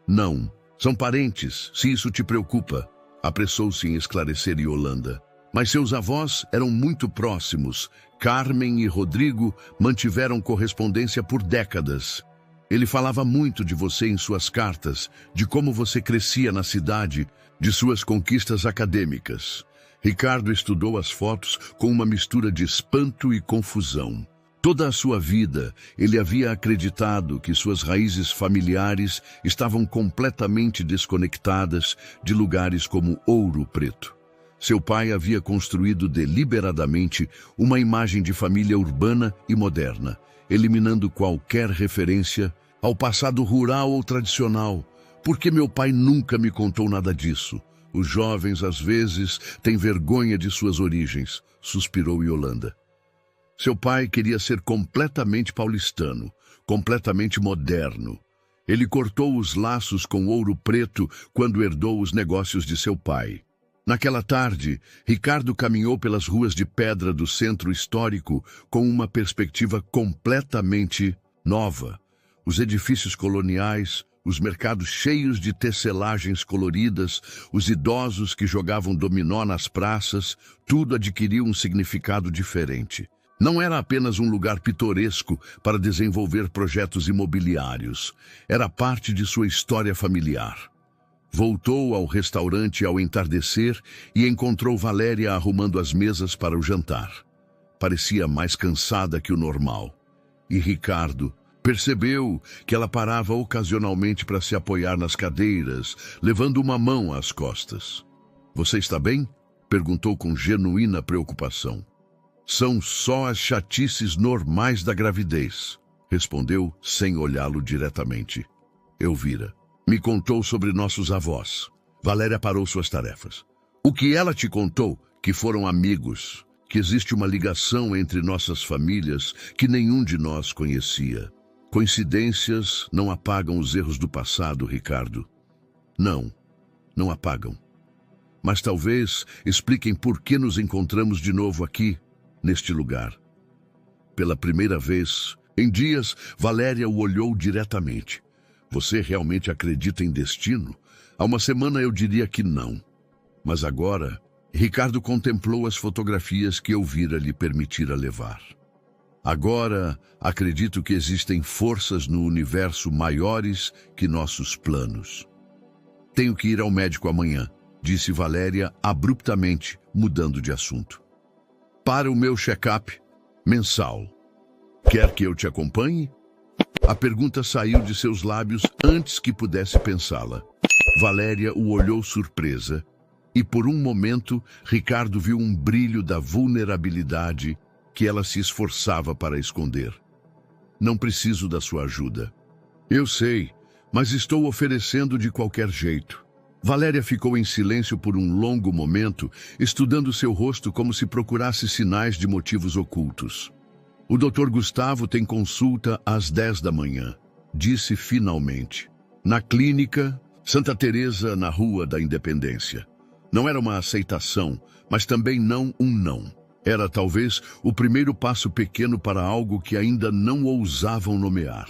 Não, são parentes, se isso te preocupa. Apressou-se em esclarecer Yolanda. Mas seus avós eram muito próximos. Carmen e Rodrigo mantiveram correspondência por décadas. Ele falava muito de você em suas cartas, de como você crescia na cidade, de suas conquistas acadêmicas. Ricardo estudou as fotos com uma mistura de espanto e confusão. Toda a sua vida, ele havia acreditado que suas raízes familiares estavam completamente desconectadas de lugares como Ouro Preto. Seu pai havia construído deliberadamente uma imagem de família urbana e moderna, eliminando qualquer referência ao passado rural ou tradicional. Porque meu pai nunca me contou nada disso. Os jovens, às vezes, têm vergonha de suas origens, suspirou Yolanda. Seu pai queria ser completamente paulistano, completamente moderno. Ele cortou os laços com Ouro Preto quando herdou os negócios de seu pai. Naquela tarde, Ricardo caminhou pelas ruas de pedra do centro histórico com uma perspectiva completamente nova. Os edifícios coloniais, os mercados cheios de tecelagens coloridas, os idosos que jogavam dominó nas praças, tudo adquiriu um significado diferente. Não era apenas um lugar pitoresco para desenvolver projetos imobiliários. Era parte de sua história familiar. Voltou ao restaurante ao entardecer e encontrou Valéria arrumando as mesas para o jantar. Parecia mais cansada que o normal. E Ricardo percebeu que ela parava ocasionalmente para se apoiar nas cadeiras, levando uma mão às costas. "Você está bem?" perguntou com genuína preocupação. "São só as chatices normais da gravidez", respondeu sem olhá-lo diretamente. Elvira me contou sobre nossos avós. Valéria parou suas tarefas. "O que ela te contou? Que foram amigos, que existe uma ligação entre nossas famílias que nenhum de nós conhecia. Coincidências não apagam os erros do passado, Ricardo. Não apagam. Mas talvez expliquem por que nos encontramos de novo aqui, neste lugar." Pela primeira vez, em dias, Valéria o olhou diretamente. "Você realmente acredita em destino? Há uma semana eu diria que não. Mas agora..." Ricardo contemplou as fotografias que Elvira lhe permitira levar. "Agora, acredito que existem forças no universo maiores que nossos planos." "Tenho que ir ao médico amanhã", disse Valéria abruptamente, mudando de assunto. "Para o meu check-up mensal. Quer que eu te acompanhe?" A pergunta saiu de seus lábios antes que pudesse pensá-la. Valéria o olhou surpresa, e por um momento Ricardo viu um brilho da vulnerabilidade que ela se esforçava para esconder. "Não preciso da sua ajuda." "Eu sei, mas estou oferecendo de qualquer jeito." Valéria ficou em silêncio por um longo momento, estudando seu rosto como se procurasse sinais de motivos ocultos. "O Dr. Gustavo tem consulta às 10 da manhã, disse finalmente. "Na clínica Santa Teresa, na Rua da Independência." Não era uma aceitação, mas também não um não. Era talvez o primeiro passo pequeno para algo que ainda não ousavam nomear.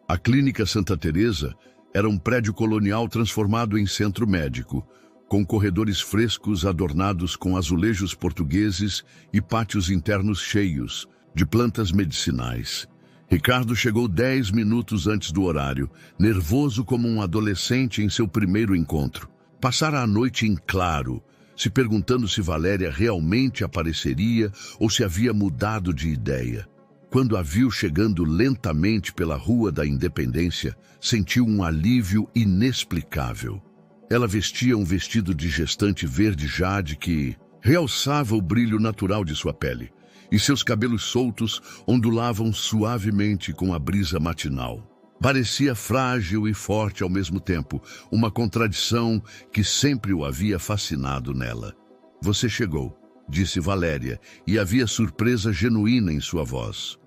A Clínica Santa Teresa era um prédio colonial transformado em centro médico, com corredores frescos adornados com azulejos portugueses e pátios internos cheios de plantas medicinais. Ricardo chegou 10 minutos antes do horário, nervoso como um adolescente em seu primeiro encontro. Passara a noite em claro, se perguntando se Valéria realmente apareceria ou se havia mudado de ideia. Quando a viu chegando lentamente pela Rua da Independência, sentiu um alívio inexplicável. Ela vestia um vestido de gestante verde jade que realçava o brilho natural de sua pele, e seus cabelos soltos ondulavam suavemente com a brisa matinal. Parecia frágil e forte ao mesmo tempo, uma contradição que sempre o havia fascinado nela. "Você chegou", disse Valéria, e havia surpresa genuína em sua voz.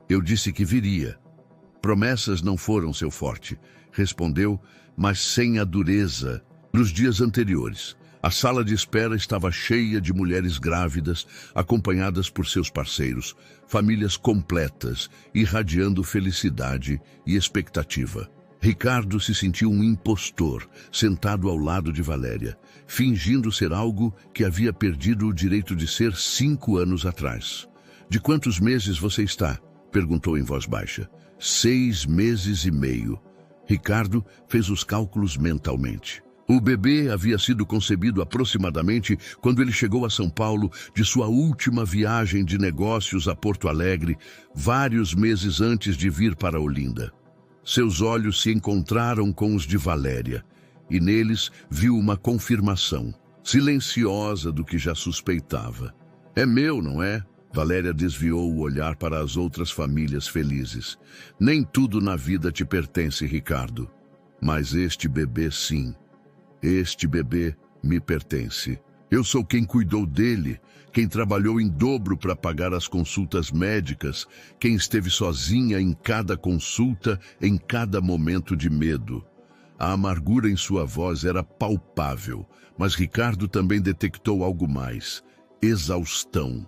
"Eu disse que viria." "Promessas não foram seu forte", respondeu, mas sem a dureza dos dias anteriores. A sala de espera estava cheia de mulheres grávidas, acompanhadas por seus parceiros, famílias completas, irradiando felicidade e expectativa. Ricardo se sentiu um impostor, sentado ao lado de Valéria, fingindo ser algo que havia perdido o direito de ser 5 anos atrás. "De quantos meses você está?" perguntou em voz baixa. 6 meses e meio. Ricardo fez os cálculos mentalmente. O bebê havia sido concebido aproximadamente quando ele chegou a São Paulo de sua última viagem de negócios a Porto Alegre, vários meses antes de vir para Olinda. Seus olhos se encontraram com os de Valéria, e neles viu uma confirmação, silenciosa do que já suspeitava. "É meu, não é?" Valéria desviou o olhar para as outras famílias felizes. "Nem tudo na vida te pertence, Ricardo. Mas este bebê, sim. Este bebê me pertence. Eu sou quem cuidou dele, quem trabalhou em dobro para pagar as consultas médicas, quem esteve sozinha em cada consulta, em cada momento de medo." A amargura em sua voz era palpável, mas Ricardo também detectou algo mais: exaustão.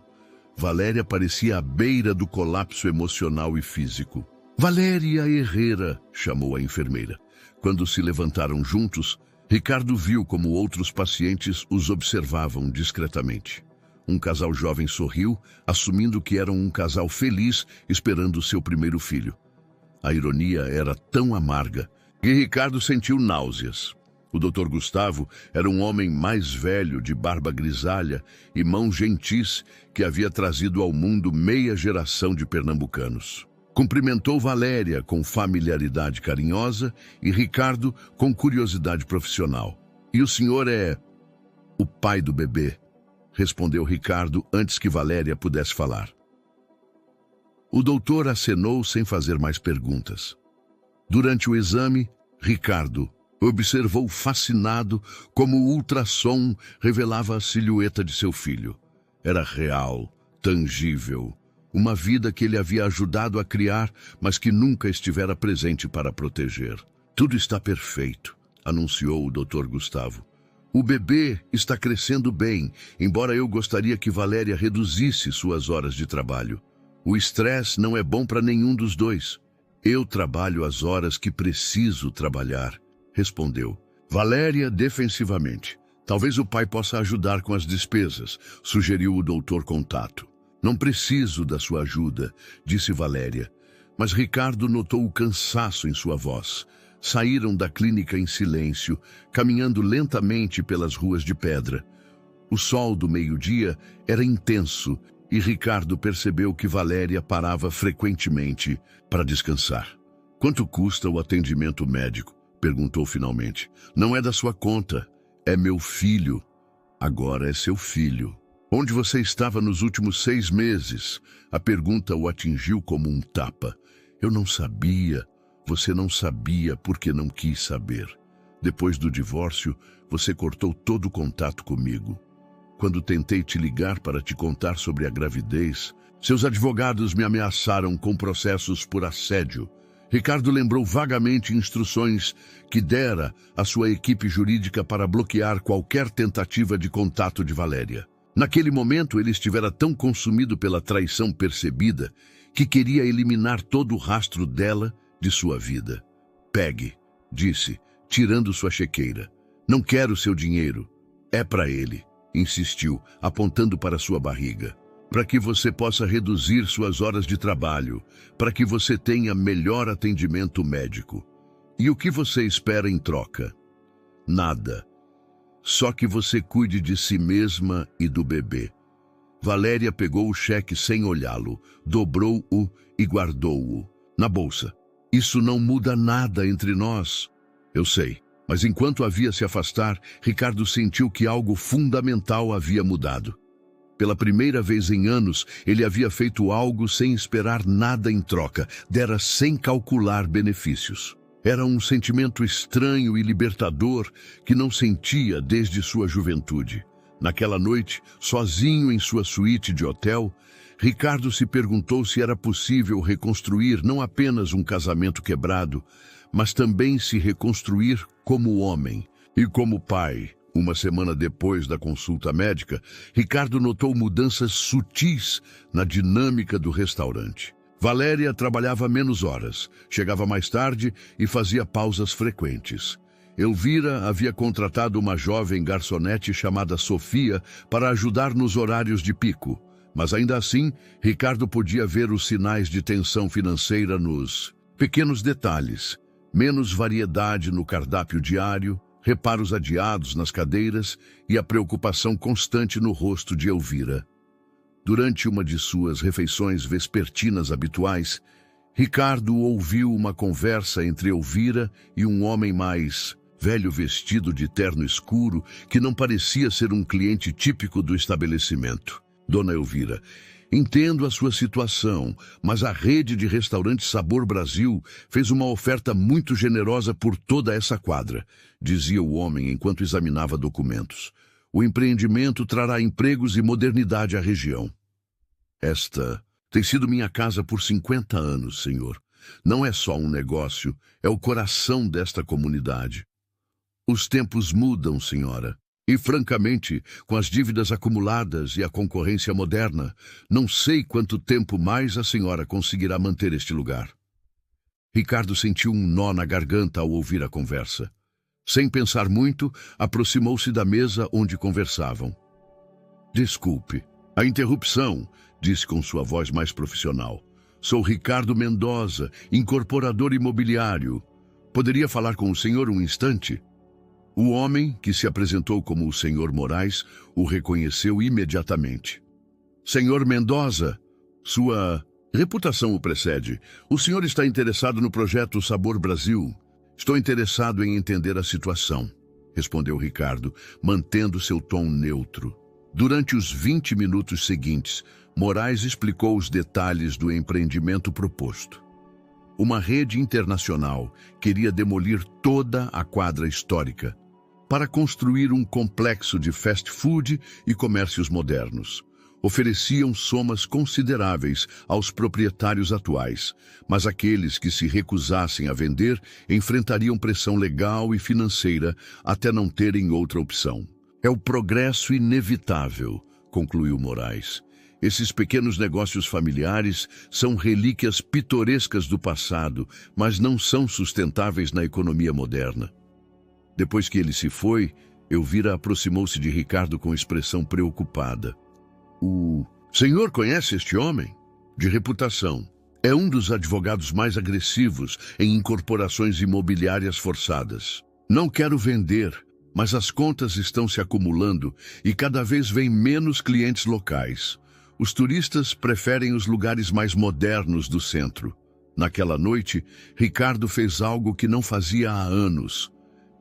Valéria parecia à beira do colapso emocional e físico. "Valéria Herrera", chamou a enfermeira. Quando se levantaram juntos, Ricardo viu como outros pacientes os observavam discretamente. Um casal jovem sorriu, assumindo que eram um casal feliz esperando seu primeiro filho. A ironia era tão amarga que Ricardo sentiu náuseas. O Dr. Gustavo era um homem mais velho, de barba grisalha e mãos gentis, que havia trazido ao mundo meia geração de pernambucanos. Cumprimentou Valéria com familiaridade carinhosa e Ricardo com curiosidade profissional. "E o senhor é o pai do bebê?" respondeu Ricardo antes que Valéria pudesse falar. O doutor acenou sem fazer mais perguntas. Durante o exame, Ricardo observou fascinado como o ultrassom revelava a silhueta de seu filho. Era real, tangível, uma vida que ele havia ajudado a criar, mas que nunca estivera presente para proteger. "Tudo está perfeito", anunciou o Dr. Gustavo. "O bebê está crescendo bem, embora eu gostaria que Valéria reduzisse suas horas de trabalho. O estresse não é bom para nenhum dos dois. Eu trabalho as horas que preciso trabalhar", respondeu. Valéria defensivamente. "Talvez o pai possa ajudar com as despesas", sugeriu o doutor Contato. "Não preciso da sua ajuda", disse Valéria. Mas Ricardo notou o cansaço em sua voz. Saíram da clínica em silêncio, caminhando lentamente pelas ruas de pedra. O sol do meio-dia era intenso e Ricardo percebeu que Valéria parava frequentemente para descansar. "Quanto custa o atendimento médico?" perguntou finalmente. "Não é da sua conta. É meu filho." "Agora é seu filho." "Onde você estava nos últimos 6 meses?" A pergunta o atingiu como um tapa. "Eu não sabia." "Você não sabia porque não quis saber. Depois do divórcio, você cortou todo o contato comigo. Quando tentei te ligar para te contar sobre a gravidez, seus advogados me ameaçaram com processos por assédio." Ricardo lembrou vagamente instruções que dera à sua equipe jurídica para bloquear qualquer tentativa de contato de Valéria. Naquele momento, ele estivera tão consumido pela traição percebida que queria eliminar todo o rastro dela de sua vida. "Pegue", disse, tirando sua chequeira. "Não quero seu dinheiro. É para ele", insistiu, apontando para sua barriga. "Para que você possa reduzir suas horas de trabalho, para que você tenha melhor atendimento médico. E o que você espera em troca?" "Nada. Só que você cuide de si mesma e do bebê." Valéria pegou o cheque sem olhá-lo, dobrou-o e guardou-o na bolsa. "Isso não muda nada entre nós." "Eu sei." Mas enquanto havia se afastar, Ricardo sentiu que algo fundamental havia mudado. Pela primeira vez em anos, ele havia feito algo sem esperar nada em troca, dera sem calcular benefícios. Era um sentimento estranho e libertador que não sentia desde sua juventude. Naquela noite, sozinho em sua suíte de hotel, Ricardo se perguntou se era possível reconstruir não apenas um casamento quebrado, mas também se reconstruir como homem e como pai, Uma semana depois da consulta médica, Ricardo notou mudanças sutis na dinâmica do restaurante. Valéria trabalhava menos horas, chegava mais tarde e fazia pausas frequentes. Elvira havia contratado uma jovem garçonete chamada Sofia para ajudar nos horários de pico. Mas ainda assim, Ricardo podia ver os sinais de tensão financeira nos pequenos detalhes. Menos variedade no cardápio diário, reparos adiados nas cadeiras e a preocupação constante no rosto de Elvira. Durante uma de suas refeições vespertinas habituais, Ricardo ouviu uma conversa entre Elvira e um homem mais velho vestido de terno escuro que não parecia ser um cliente típico do estabelecimento. Dona Elvira, entendo a sua situação, mas a rede de restaurantes Sabor Brasil fez uma oferta muito generosa por toda essa quadra, dizia o homem enquanto examinava documentos. O empreendimento trará empregos e modernidade à região. Esta tem sido minha casa por 50 anos, senhor. Não é só um negócio, é o coração desta comunidade. Os tempos mudam, senhora. E, francamente, com as dívidas acumuladas e a concorrência moderna, não sei quanto tempo mais a senhora conseguirá manter este lugar. Ricardo sentiu um nó na garganta ao ouvir a conversa. Sem pensar muito, aproximou-se da mesa onde conversavam. Desculpe, a interrupção, disse com sua voz mais profissional. Sou Ricardo Mendoza, incorporador imobiliário. Poderia falar com o senhor um instante? O homem, que se apresentou como o Sr. Moraes, o reconheceu imediatamente. Senhor Mendoza, sua reputação o precede. O senhor está interessado no projeto Sabor Brasil? Estou interessado em entender a situação, respondeu Ricardo, mantendo seu tom neutro. Durante os 20 minutos seguintes, Moraes explicou os detalhes do empreendimento proposto. Uma rede internacional queria demolir toda a quadra histórica para construir um complexo de fast food e comércios modernos. Ofereciam somas consideráveis aos proprietários atuais, mas aqueles que se recusassem a vender enfrentariam pressão legal e financeira até não terem outra opção. É o progresso inevitável, concluiu Moraes. Esses pequenos negócios familiares são relíquias pitorescas do passado, mas não são sustentáveis na economia moderna. Depois que ele se foi, Elvira aproximou-se de Ricardo com expressão preocupada. O senhor conhece este homem? De reputação. É um dos advogados mais agressivos em incorporações imobiliárias forçadas. Não quero vender, mas as contas estão se acumulando e cada vez vêm menos clientes locais. Os turistas preferem os lugares mais modernos do centro. Naquela noite, Ricardo fez algo que não fazia há anos.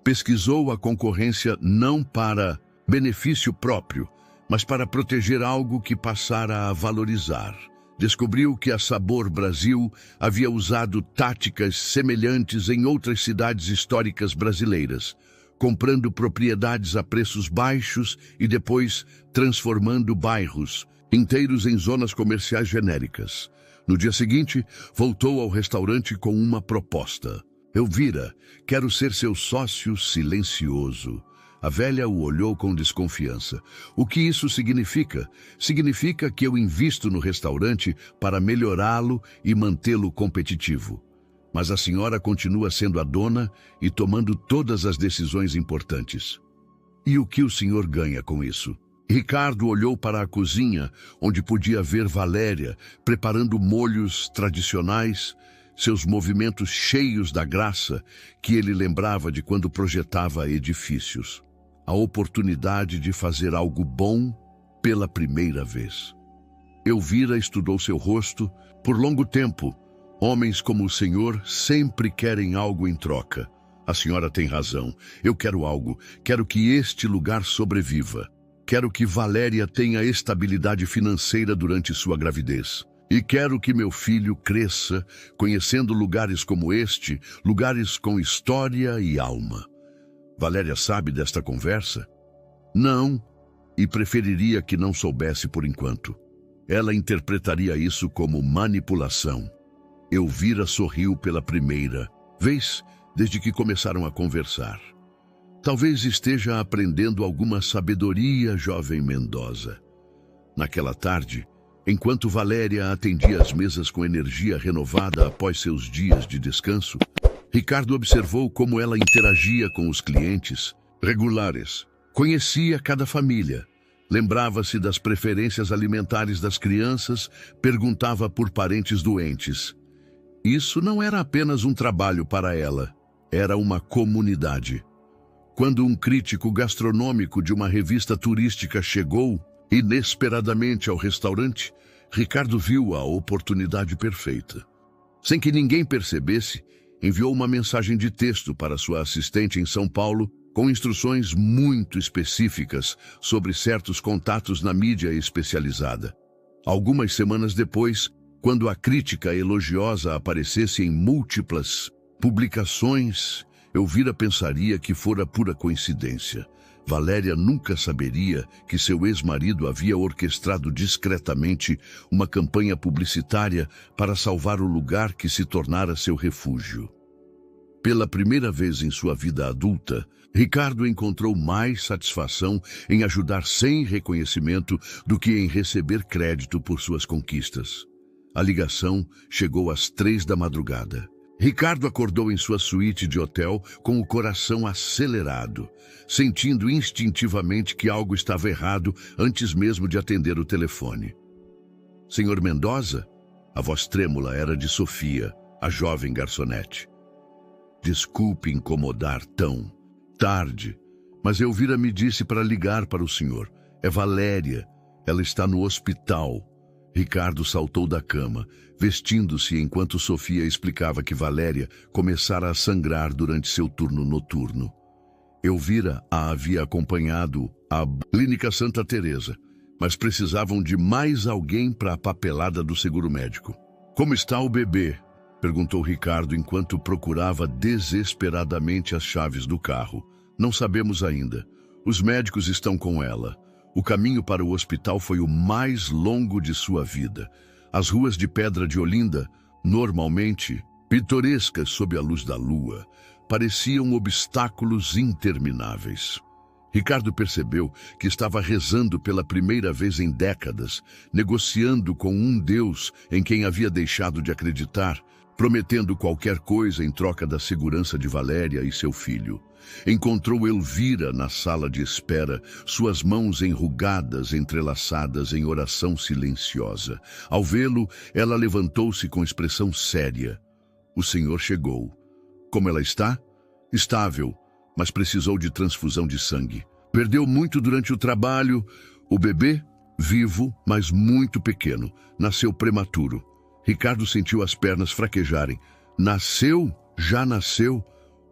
Pesquisou a concorrência não para benefício próprio, mas para proteger algo que passara a valorizar. Descobriu que a Sabor Brasil havia usado táticas semelhantes em outras cidades históricas brasileiras, comprando propriedades a preços baixos e depois transformando bairros inteiros em zonas comerciais genéricas. No dia seguinte, voltou ao restaurante com uma proposta. Elvira, quero ser seu sócio silencioso. A velha o olhou com desconfiança. O que isso significa? Significa que eu invisto no restaurante para melhorá-lo e mantê-lo competitivo. Mas a senhora continua sendo a dona e tomando todas as decisões importantes. E o que o senhor ganha com isso? Ricardo olhou para a cozinha, onde podia ver Valéria preparando molhos tradicionais, seus movimentos cheios da graça que ele lembrava de quando projetava edifícios. A oportunidade de fazer algo bom pela primeira vez. Elvira estudou seu rosto. Por longo tempo, homens como o senhor sempre querem algo em troca. A senhora tem razão. Eu quero algo. Quero que este lugar sobreviva. Quero que Valéria tenha estabilidade financeira durante sua gravidez. E quero que meu filho cresça, conhecendo lugares como este, lugares com história e alma. Valéria sabe desta conversa? Não, e preferiria que não soubesse por enquanto. Ela interpretaria isso como manipulação. Elvira sorriu pela primeira vez desde que começaram a conversar. Talvez esteja aprendendo alguma sabedoria, jovem Mendoza. Naquela tarde, enquanto Valéria atendia as mesas com energia renovada após seus dias de descanso, Ricardo observou como ela interagia com os clientes regulares. Conhecia cada família, lembrava-se das preferências alimentares das crianças, perguntava por parentes doentes. Isso não era apenas um trabalho para ela, era uma comunidade. Quando um crítico gastronômico de uma revista turística chegou inesperadamente ao restaurante, Ricardo viu a oportunidade perfeita. Sem que ninguém percebesse, enviou uma mensagem de texto para sua assistente em São Paulo com instruções muito específicas sobre certos contatos na mídia especializada. Algumas semanas depois, quando a crítica elogiosa aparecesse em múltiplas publicações, Elvira pensaria que fora pura coincidência. Valéria nunca saberia que seu ex-marido havia orquestrado discretamente uma campanha publicitária para salvar o lugar que se tornara seu refúgio. Pela primeira vez em sua vida adulta, Ricardo encontrou mais satisfação em ajudar sem reconhecimento do que em receber crédito por suas conquistas. A ligação chegou às 3 da madrugada. Ricardo acordou em sua suíte de hotel com o coração acelerado, sentindo instintivamente que algo estava errado antes mesmo de atender o telefone. Senhor Mendoza? A voz trêmula era de Sofia, a jovem garçonete. Desculpe incomodar tão tarde, mas Elvira me disse para ligar para o senhor. É Valéria. Ela está no hospital. Ricardo saltou da cama, vestindo-se enquanto Sofia explicava que Valéria começara a sangrar durante seu turno noturno. Elvira a havia acompanhado à Clínica Santa Teresa, mas precisavam de mais alguém para a papelada do seguro médico. Como está o bebê? Perguntou Ricardo enquanto procurava desesperadamente as chaves do carro. Não sabemos ainda. Os médicos estão com ela. O caminho para o hospital foi o mais longo de sua vida. As ruas de pedra de Olinda, normalmente pitorescas sob a luz da lua, pareciam obstáculos intermináveis. Ricardo percebeu que estava rezando pela primeira vez em décadas, negociando com um Deus em quem havia deixado de acreditar, prometendo qualquer coisa em troca da segurança de Valéria e seu filho. Encontrou Elvira na sala de espera, suas mãos enrugadas, entrelaçadas em oração silenciosa. Ao vê-lo, ela levantou-se com expressão séria. O senhor chegou. Como ela está? Estável, mas precisou de transfusão de sangue. Perdeu muito durante o trabalho. O bebê, vivo, mas muito pequeno, nasceu prematuro. Ricardo sentiu as pernas fraquejarem. Nasceu? Já nasceu?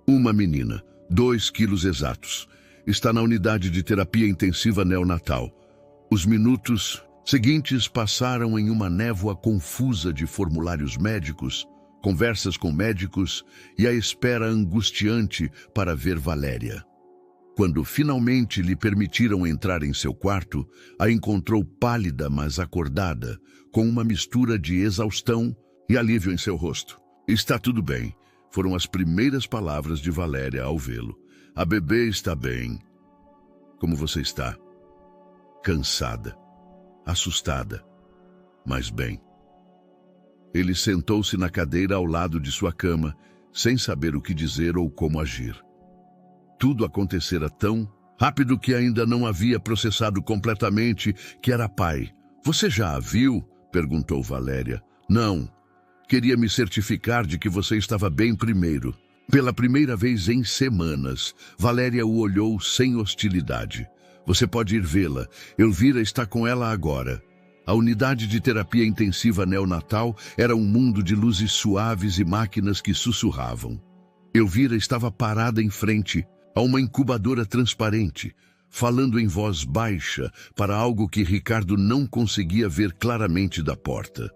Uma menina. 2 quilos exatos. Está na unidade de terapia intensiva neonatal. Os minutos seguintes passaram em uma névoa confusa de formulários médicos, conversas com médicos e a espera angustiante para ver Valéria. Quando finalmente lhe permitiram entrar em seu quarto, a encontrou pálida, mas acordada, com uma mistura de exaustão e alívio em seu rosto. Está tudo bem. Foram as primeiras palavras de Valéria ao vê-lo. A bebê está bem. Como você está? Cansada, assustada, mas bem. Ele sentou-se na cadeira ao lado de sua cama, sem saber o que dizer ou como agir. Tudo acontecera tão rápido que ainda não havia processado completamente que era pai. Você já a viu? Perguntou Valéria. Não. Queria me certificar de que você estava bem primeiro. Pela primeira vez em semanas, Valéria o olhou sem hostilidade. Você pode ir vê-la. Elvira está com ela agora. A unidade de terapia intensiva neonatal era um mundo de luzes suaves e máquinas que sussurravam. Elvira estava parada em frente a uma incubadora transparente, falando em voz baixa para algo que Ricardo não conseguia ver claramente da porta.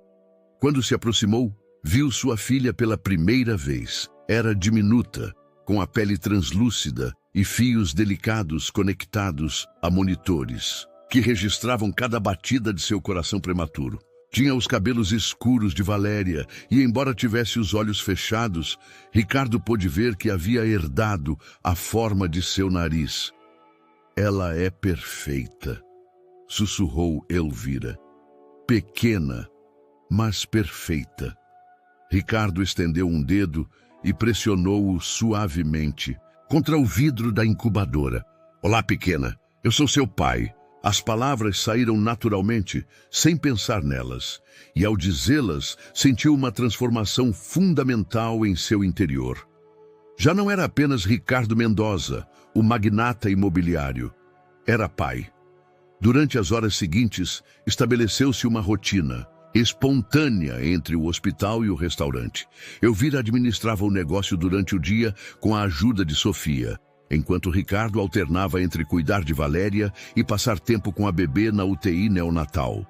Quando se aproximou, viu sua filha pela primeira vez. Era diminuta, com a pele translúcida e fios delicados conectados a monitores, que registravam cada batida de seu coração prematuro. Tinha os cabelos escuros de Valéria e, embora tivesse os olhos fechados, Ricardo pôde ver que havia herdado a forma de seu nariz. Ela é perfeita, sussurrou Elvira. Pequena, mas perfeita. Ricardo estendeu um dedo e pressionou-o suavemente contra o vidro da incubadora. Olá, pequena, eu sou seu pai. As palavras saíram naturalmente, sem pensar nelas, e ao dizê-las, sentiu uma transformação fundamental em seu interior. Já não era apenas Ricardo Mendoza, o magnata imobiliário. Era pai. Durante as horas seguintes, estabeleceu-se uma rotina espontânea entre o hospital e o restaurante. Elvira administrava o negócio durante o dia com a ajuda de Sofia, enquanto Ricardo alternava entre cuidar de Valéria e passar tempo com a bebê na UTI neonatal.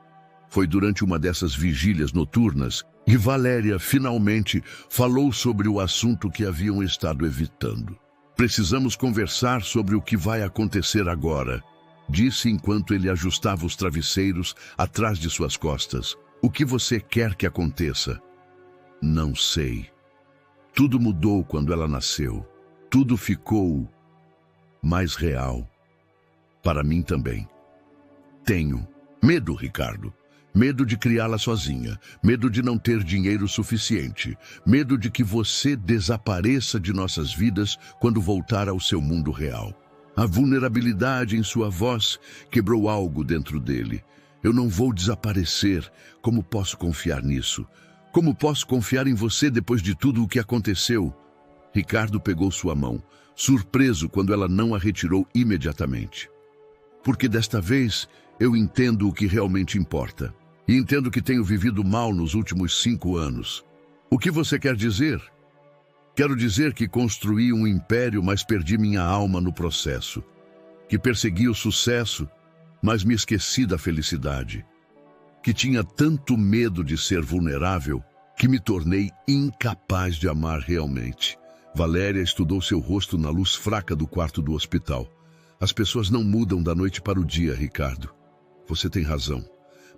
Foi durante uma dessas vigílias noturnas que Valéria finalmente falou sobre o assunto que haviam estado evitando. Precisamos conversar sobre o que vai acontecer agora, disse enquanto ele ajustava os travesseiros atrás de suas costas. O que você quer que aconteça? Não sei. Tudo mudou quando ela nasceu. Tudo ficou mais real. Para mim também. Tenho medo, Ricardo. Medo de criá-la sozinha. Medo de não ter dinheiro suficiente. Medo de que você desapareça de nossas vidas quando voltar ao seu mundo real. A vulnerabilidade em sua voz quebrou algo dentro dele. Eu não vou desaparecer. Como posso confiar nisso? Como posso confiar em você depois de tudo o que aconteceu? Ricardo pegou sua mão, surpreso quando ela não a retirou imediatamente. Porque desta vez eu entendo o que realmente importa. E entendo que tenho vivido mal nos últimos 5 anos. O que você quer dizer? Quero dizer que construí um império, mas perdi minha alma no processo. Que persegui o sucesso, mas me esqueci da felicidade. Que tinha tanto medo de ser vulnerável que me tornei incapaz de amar realmente. Valéria estudou seu rosto na luz fraca do quarto do hospital. As pessoas não mudam da noite para o dia, Ricardo. Você tem razão.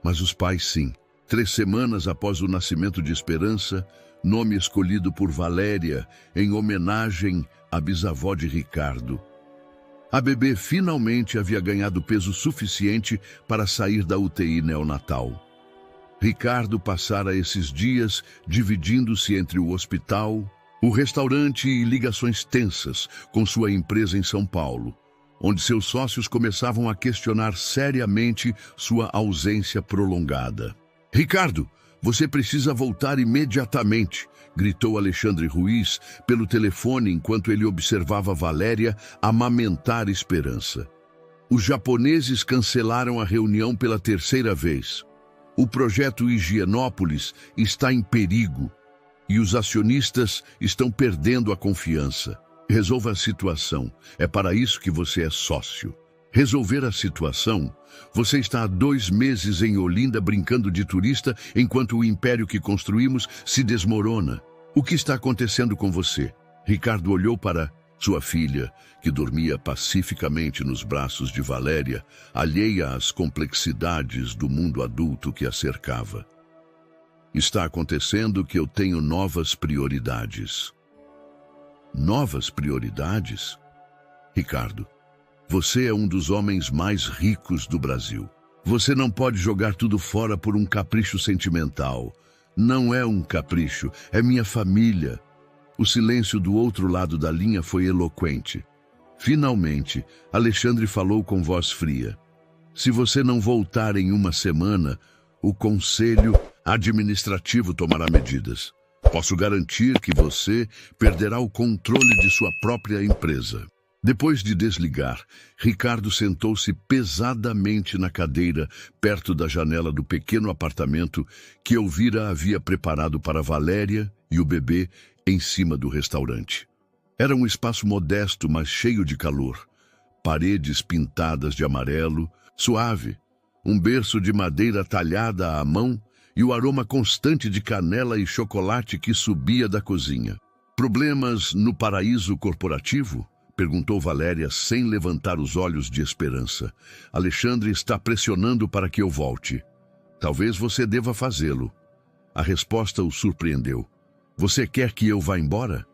Mas os pais sim. 3 semanas após o nascimento de Esperança, nome escolhido por Valéria em homenagem à bisavó de Ricardo, a bebê finalmente havia ganhado peso suficiente para sair da UTI neonatal. Ricardo passara esses dias dividindo-se entre o hospital, o restaurante e ligações tensas com sua empresa em São Paulo, onde seus sócios começavam a questionar seriamente sua ausência prolongada. Ricardo, você precisa voltar imediatamente, gritou Alexandre Ruiz pelo telefone enquanto ele observava Valéria amamentar Esperança. Os japoneses cancelaram a reunião pela 3ª vez. O projeto Higienópolis está em perigo e os acionistas estão perdendo a confiança. Resolva a situação. É para isso que você é sócio. Resolver a situação? Você está há 2 meses em Olinda brincando de turista enquanto o império que construímos se desmorona. O que está acontecendo com você? Ricardo olhou para sua filha, que dormia pacificamente nos braços de Valéria, alheia às complexidades do mundo adulto que a cercava. Está acontecendo que eu tenho novas prioridades. Novas prioridades? Ricardo, você é um dos homens mais ricos do Brasil. Você não pode jogar tudo fora por um capricho sentimental. Não é um capricho, é minha família. O silêncio do outro lado da linha foi eloquente. Finalmente, Alexandre falou com voz fria. Se você não voltar em 1 semana, o conselho administrativo tomará medidas. Posso garantir que você perderá o controle de sua própria empresa. Depois de desligar, Ricardo sentou-se pesadamente na cadeira perto da janela do pequeno apartamento que Elvira havia preparado para Valéria e o bebê em cima do restaurante. Era um espaço modesto, mas cheio de calor. Paredes pintadas de amarelo, suave, um berço de madeira talhada à mão e o aroma constante de canela e chocolate que subia da cozinha. Problemas no paraíso corporativo? Perguntou Valéria sem levantar os olhos de Esperança. Alexandre está pressionando para que eu volte. Talvez você deva fazê-lo. A resposta o surpreendeu. Você quer que eu vá embora?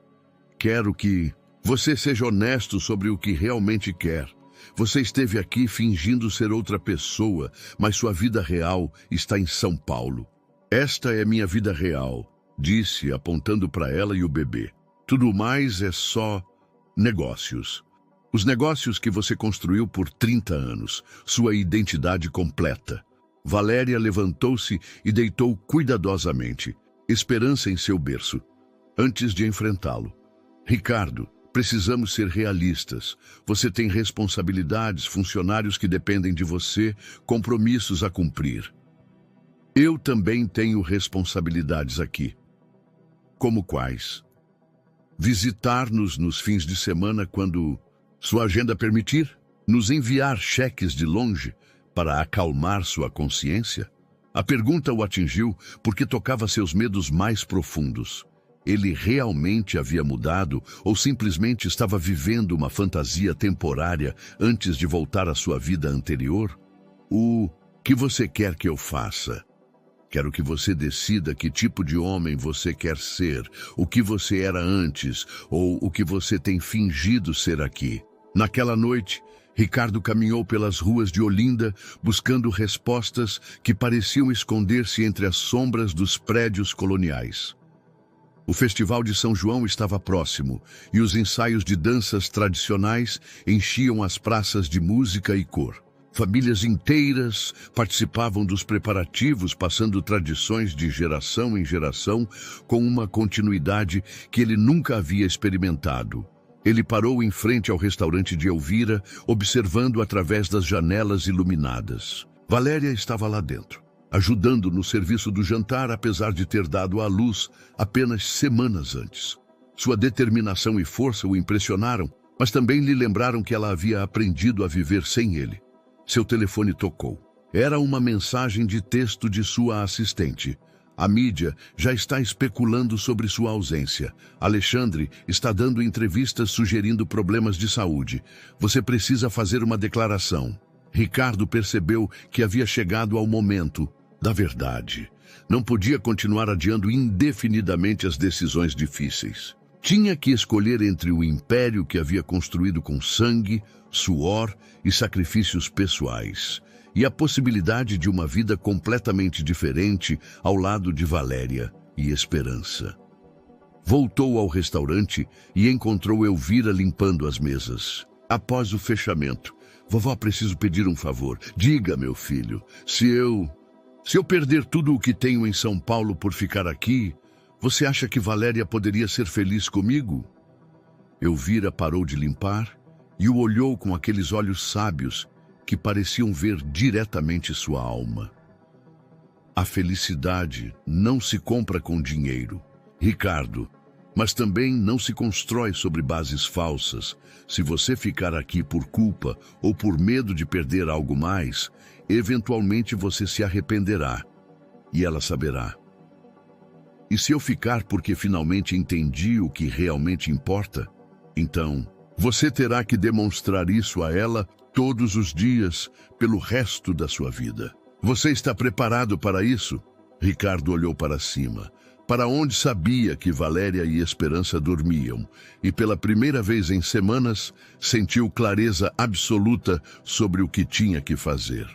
Quero que você seja honesto sobre o que realmente quer. Você esteve aqui fingindo ser outra pessoa, mas sua vida real está em São Paulo. Esta é minha vida real, disse, apontando para ela e o bebê. Tudo mais é só negócios. Os negócios que você construiu por 30 anos, sua identidade completa. Valéria levantou-se e deitou cuidadosamente, esperança em seu berço, antes de enfrentá-lo. Ricardo, precisamos ser realistas. Você tem responsabilidades, funcionários que dependem de você, compromissos a cumprir. Eu também tenho responsabilidades aqui. Como quais? Visitar-nos nos fins de semana quando sua agenda permitir? Nos enviar cheques de longe para acalmar sua consciência? A pergunta o atingiu porque tocava seus medos mais profundos. Ele realmente havia mudado ou simplesmente estava vivendo uma fantasia temporária antes de voltar à sua vida anterior? O que você quer que eu faça? Quero que você decida que tipo de homem você quer ser, o que você era antes ou o que você tem fingido ser aqui. Naquela noite, Ricardo caminhou pelas ruas de Olinda buscando respostas que pareciam esconder-se entre as sombras dos prédios coloniais. O Festival de São João estava próximo e os ensaios de danças tradicionais enchiam as praças de música e cor. Famílias inteiras participavam dos preparativos, passando tradições de geração em geração com uma continuidade que ele nunca havia experimentado. Ele parou em frente ao restaurante de Elvira, observando através das janelas iluminadas. Valéria estava lá dentro, ajudando no serviço do jantar, apesar de ter dado à luz apenas semanas antes. Sua determinação e força o impressionaram, mas também lhe lembraram que ela havia aprendido a viver sem ele. Seu telefone tocou. Era uma mensagem de texto de sua assistente. A mídia já está especulando sobre sua ausência. Alexandre está dando entrevistas sugerindo problemas de saúde. Você precisa fazer uma declaração. Ricardo percebeu que havia chegado ao momento da verdade. Não podia continuar adiando indefinidamente as decisões difíceis. Tinha que escolher entre o império que havia construído com sangue, suor e sacrifícios pessoais, e a possibilidade de uma vida completamente diferente ao lado de Valéria e Esperança. Voltou ao restaurante e encontrou Elvira limpando as mesas. Após o fechamento, vovó, preciso pedir um favor. Diga, meu filho, se eu perder tudo o que tenho em São Paulo por ficar aqui, você acha que Valéria poderia ser feliz comigo? Elvira parou de limpar e o olhou com aqueles olhos sábios que pareciam ver diretamente sua alma. A felicidade não se compra com dinheiro, Ricardo, mas também não se constrói sobre bases falsas. Se você ficar aqui por culpa ou por medo de perder algo mais, eventualmente você se arrependerá e ela saberá. E se eu ficar porque finalmente entendi o que realmente importa, então você terá que demonstrar isso a ela todos os dias pelo resto da sua vida. Você está preparado para isso? Ricardo olhou para cima, para onde sabia que Valéria e Esperança dormiam, e pela primeira vez em semanas sentiu clareza absoluta sobre o que tinha que fazer.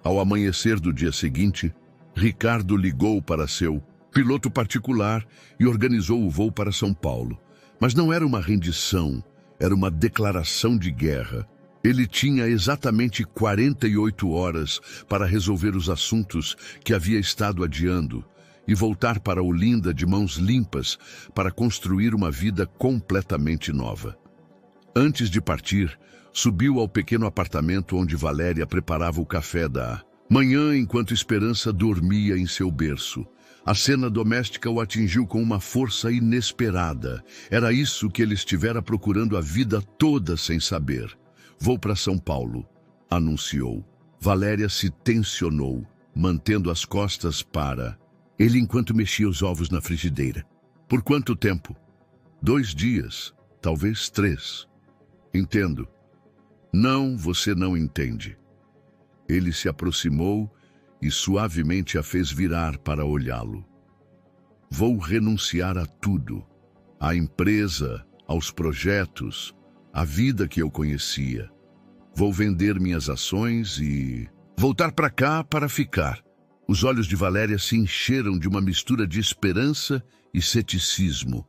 Ao amanhecer do dia seguinte, Ricardo ligou para seu piloto particular e organizou o voo para São Paulo. Mas não era uma rendição, era uma declaração de guerra. Ele tinha exatamente 48 horas para resolver os assuntos que havia estado adiando e voltar para Olinda de mãos limpas para construir uma vida completamente nova. Antes de partir, subiu ao pequeno apartamento onde Valéria preparava o café da manhã enquanto Esperança dormia em seu berço. A cena doméstica o atingiu com uma força inesperada. Era isso que ele estivera procurando a vida toda sem saber. Vou para São Paulo, anunciou. Valéria se tensionou, mantendo as costas para ele enquanto mexia os ovos na frigideira. Por quanto tempo? 2 dias, talvez 3. Entendo. Não, você não entende. Ele se aproximou e suavemente a fez virar para olhá-lo. Vou renunciar a tudo, à empresa, aos projetos, à vida que eu conhecia. Vou vender minhas ações e voltar para cá para ficar. Os olhos de Valéria se encheram de uma mistura de esperança e ceticismo.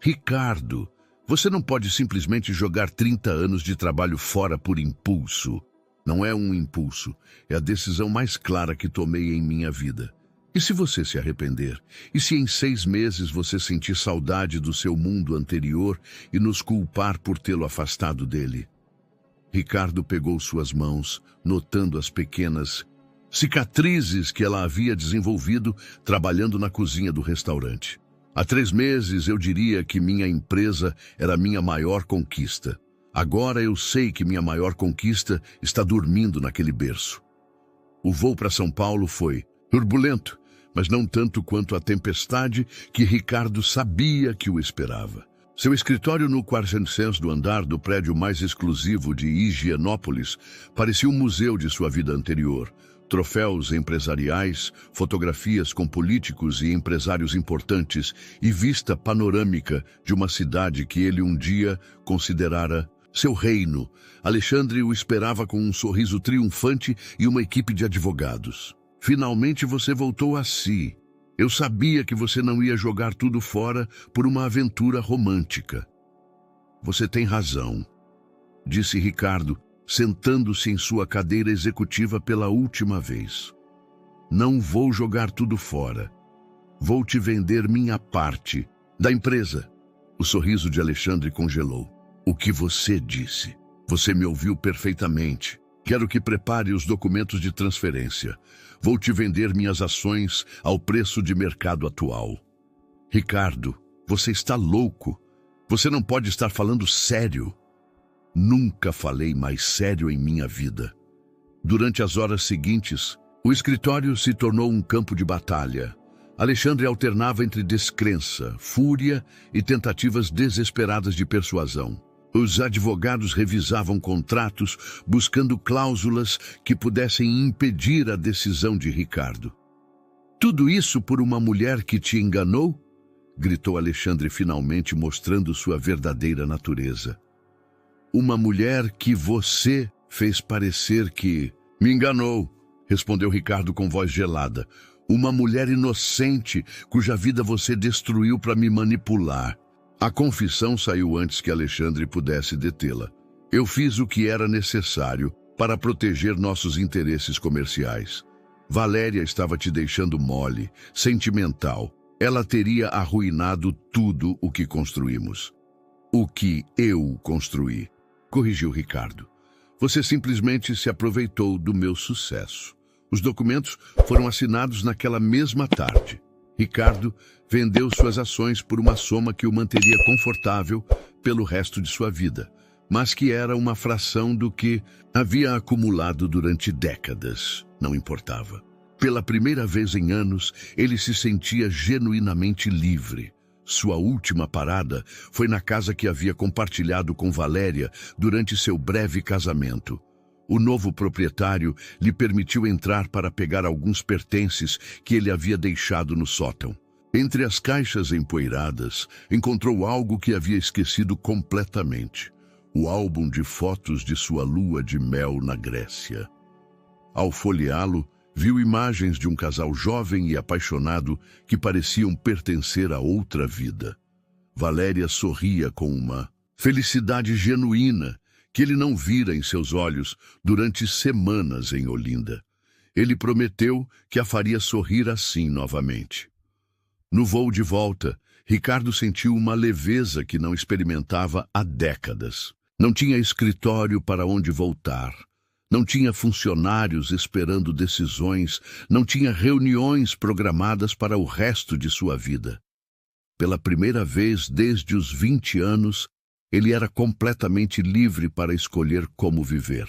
Ricardo, você não pode simplesmente jogar 30 anos de trabalho fora por impulso. Não é um impulso, é a decisão mais clara que tomei em minha vida. E se você se arrepender? E se em 6 meses você sentir saudade do seu mundo anterior e nos culpar por tê-lo afastado dele? Ricardo pegou suas mãos, notando as pequenas cicatrizes que ela havia desenvolvido trabalhando na cozinha do restaurante. Há 3 meses eu diria que minha empresa era minha maior conquista. Agora eu sei que minha maior conquista está dormindo naquele berço. O voo para São Paulo foi turbulento, mas não tanto quanto a tempestade que Ricardo sabia que o esperava. Seu escritório no 400º andar do prédio mais exclusivo de Higienópolis parecia um museu de sua vida anterior. Troféus empresariais, fotografias com políticos e empresários importantes e vista panorâmica de uma cidade que ele um dia considerara seu reino. Alexandre o esperava com um sorriso triunfante e uma equipe de advogados. Finalmente você voltou a si. Eu sabia que você não ia jogar tudo fora por uma aventura romântica. Você tem razão, disse Ricardo, sentando-se em sua cadeira executiva pela última vez. Não vou jogar tudo fora. Vou te vender minha parte da empresa. O sorriso de Alexandre congelou. O que você disse? Você me ouviu perfeitamente. Quero que prepare os documentos de transferência. Vou te vender minhas ações ao preço de mercado atual. Ricardo, você está louco. Você não pode estar falando sério. Nunca falei mais sério em minha vida. Durante as horas seguintes, o escritório se tornou um campo de batalha. Alexandre alternava entre descrença, fúria e tentativas desesperadas de persuasão. Os advogados revisavam contratos, buscando cláusulas que pudessem impedir a decisão de Ricardo. Tudo isso por uma mulher que te enganou? Gritou Alexandre finalmente, mostrando sua verdadeira natureza. Uma mulher que você fez parecer que me enganou, respondeu Ricardo com voz gelada. Uma mulher inocente cuja vida você destruiu para me manipular. A confissão saiu antes que Alexandre pudesse detê-la. Eu fiz o que era necessário para proteger nossos interesses comerciais. Valéria estava te deixando mole, sentimental. Ela teria arruinado tudo o que construímos. O que eu construí, corrigiu Ricardo. Você simplesmente se aproveitou do meu sucesso. Os documentos foram assinados naquela mesma tarde. Ricardo vendeu suas ações por uma soma que o manteria confortável pelo resto de sua vida, mas que era uma fração do que havia acumulado durante décadas. Não importava. Pela primeira vez em anos, ele se sentia genuinamente livre. Sua última parada foi na casa que havia compartilhado com Valéria durante seu breve casamento. O novo proprietário lhe permitiu entrar para pegar alguns pertences que ele havia deixado no sótão. Entre as caixas empoeiradas, encontrou algo que havia esquecido completamente: o álbum de fotos de sua lua de mel na Grécia. Ao folheá-lo, viu imagens de um casal jovem e apaixonado que pareciam pertencer a outra vida. Valéria sorria com uma felicidade genuína que ele não vira em seus olhos durante semanas em Olinda. Ele prometeu que a faria sorrir assim novamente. No voo de volta, Ricardo sentiu uma leveza que não experimentava há décadas. Não tinha escritório para onde voltar. Não tinha funcionários esperando decisões. Não tinha reuniões programadas para o resto de sua vida. Pela primeira vez desde os 20 anos, ele era completamente livre para escolher como viver.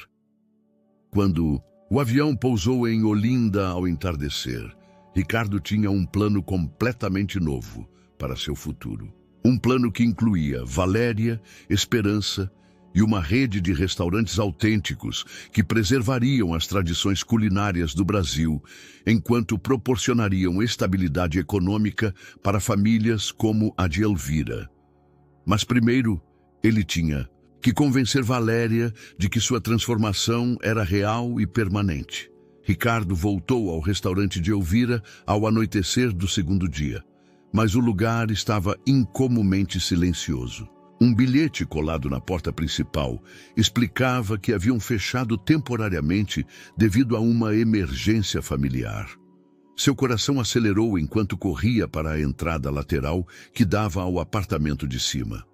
Quando o avião pousou em Olinda ao entardecer, Ricardo tinha um plano completamente novo para seu futuro. Um plano que incluía Valéria, esperança e uma rede de restaurantes autênticos que preservariam as tradições culinárias do Brasil, enquanto proporcionariam estabilidade econômica para famílias como a de Elvira. Mas primeiro, ele tinha que convencer Valéria de que sua transformação era real e permanente. Ricardo voltou ao restaurante de Elvira ao anoitecer do segundo dia, mas o lugar estava incomumente silencioso. Um bilhete colado na porta principal explicava que haviam fechado temporariamente devido a uma emergência familiar. Seu coração acelerou enquanto corria para a entrada lateral que dava ao apartamento de cima.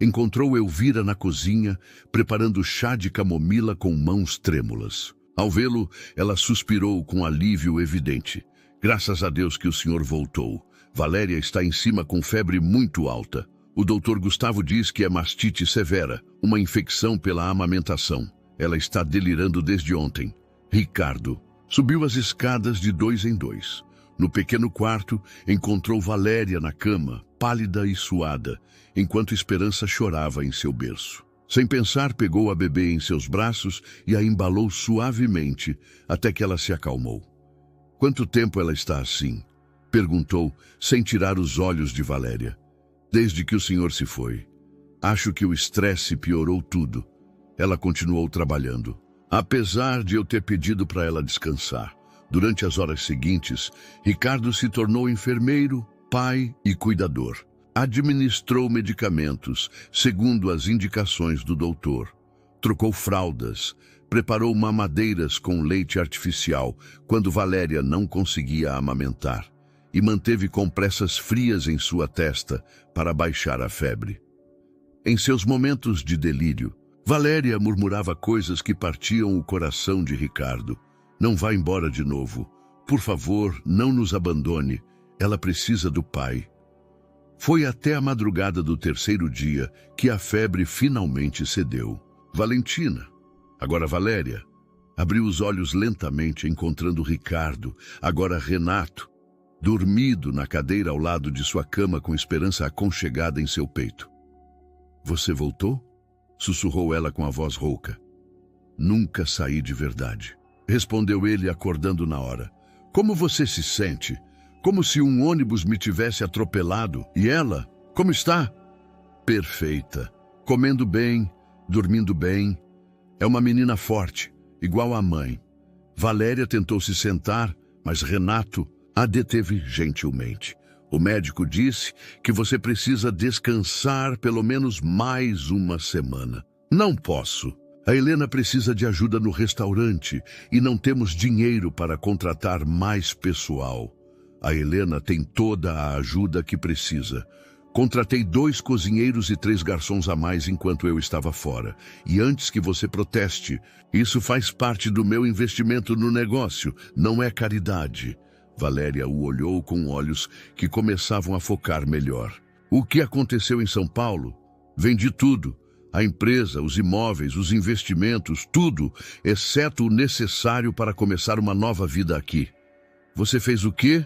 Encontrou Elvira na cozinha, preparando chá de camomila com mãos trêmulas. Ao vê-lo, ela suspirou com alívio evidente. Graças a Deus que o senhor voltou. Valéria está em cima com febre muito alta. O doutor Gustavo diz que é mastite severa, uma infecção pela amamentação. Ela está delirando desde ontem. Ricardo subiu as escadas de 2 em 2. No pequeno quarto, encontrou Valéria na cama, pálida e suada, enquanto Esperança chorava em seu berço. Sem pensar, pegou a bebê em seus braços e a embalou suavemente, até que ela se acalmou. Quanto tempo ela está assim? Perguntou, sem tirar os olhos de Valéria. Desde que o senhor se foi. Acho que o estresse piorou tudo. Ela continuou trabalhando. Apesar de eu ter pedido para ela descansar. Durante as horas seguintes, Ricardo se tornou enfermeiro, pai e cuidador. Administrou medicamentos, segundo as indicações do doutor. Trocou fraldas, preparou mamadeiras com leite artificial, quando Valéria não conseguia amamentar, e manteve compressas frias em sua testa para baixar a febre. Em seus momentos de delírio, Valéria murmurava coisas que partiam o coração de Ricardo. Não vá embora de novo. Por favor, não nos abandone. Ela precisa do pai. Foi até a madrugada do terceiro dia que a febre finalmente cedeu. Valentina, agora Valéria, abriu os olhos lentamente encontrando Ricardo, agora Renato, dormido na cadeira ao lado de sua cama com Esperança aconchegada em seu peito. Você voltou? Sussurrou ela com a voz rouca. Nunca saí de verdade. Respondeu ele acordando na hora. Como você se sente? Como se um ônibus me tivesse atropelado. E ela? Como está? Perfeita. Comendo bem, dormindo bem. É uma menina forte, igual à mãe. Valéria tentou se sentar, mas Renato a deteve gentilmente. O médico disse que você precisa descansar pelo menos mais uma semana. Não posso. A Helena precisa de ajuda no restaurante e não temos dinheiro para contratar mais pessoal. A Helena tem toda a ajuda que precisa. Contratei 2 cozinheiros e 3 garçons a mais enquanto eu estava fora. E antes que você proteste, isso faz parte do meu investimento no negócio, não é caridade. Valéria o olhou com olhos que começavam a focar melhor. O que aconteceu em São Paulo? Vendi tudo. A empresa, os imóveis, os investimentos, tudo, exceto o necessário para começar uma nova vida aqui. Você fez o quê?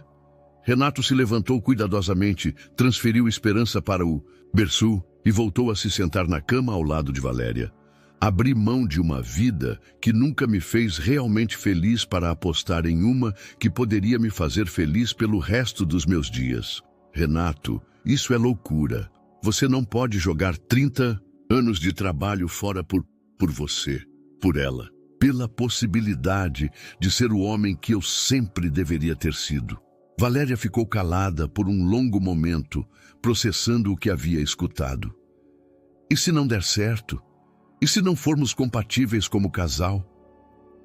Renato se levantou cuidadosamente, transferiu Esperança para o berço e voltou a se sentar na cama ao lado de Valéria. Abri mão de uma vida que nunca me fez realmente feliz para apostar em uma que poderia me fazer feliz pelo resto dos meus dias. Renato, isso é loucura. Você não pode jogar 30 anos de trabalho fora por você, por ela, pela possibilidade de ser o homem que eu sempre deveria ter sido. Valéria ficou calada por um longo momento, processando o que havia escutado. E se não der certo? E se não formos compatíveis como casal?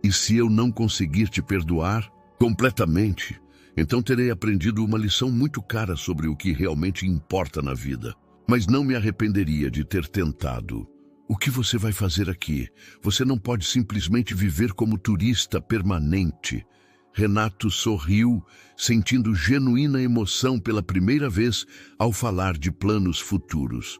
E se eu não conseguir te perdoar completamente? Então terei aprendido uma lição muito cara sobre o que realmente importa na vida. Mas não me arrependeria de ter tentado. O que você vai fazer aqui? Você não pode simplesmente viver como turista permanente. Renato sorriu, sentindo genuína emoção pela primeira vez ao falar de planos futuros.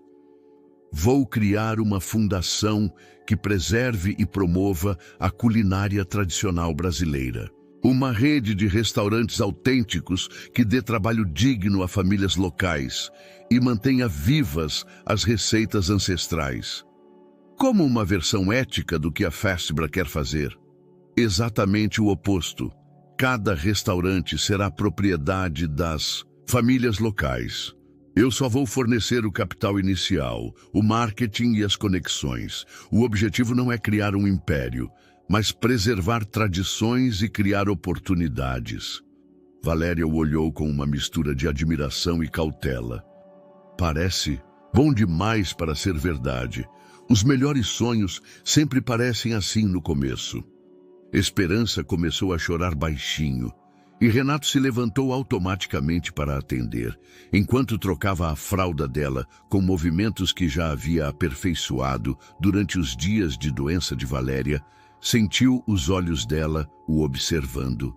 Vou criar uma fundação que preserve e promova a culinária tradicional brasileira. Uma rede de restaurantes autênticos que dê trabalho digno a famílias locais e mantenha vivas as receitas ancestrais. como uma versão ética do que a Fastbra quer fazer. Exatamente o oposto. Cada restaurante será propriedade das famílias locais. Eu só vou fornecer o capital inicial, o marketing e as conexões. O objetivo não é criar um império, mas preservar tradições e criar oportunidades. Valéria o olhou com uma mistura de admiração e cautela. Parece bom demais para ser verdade. Os melhores sonhos sempre parecem assim no começo. Esperança começou a chorar baixinho, e Renato se levantou automaticamente para atender, enquanto trocava a fralda dela com movimentos que já havia aperfeiçoado durante os dias de doença de Valéria. Sentiu os olhos dela o observando.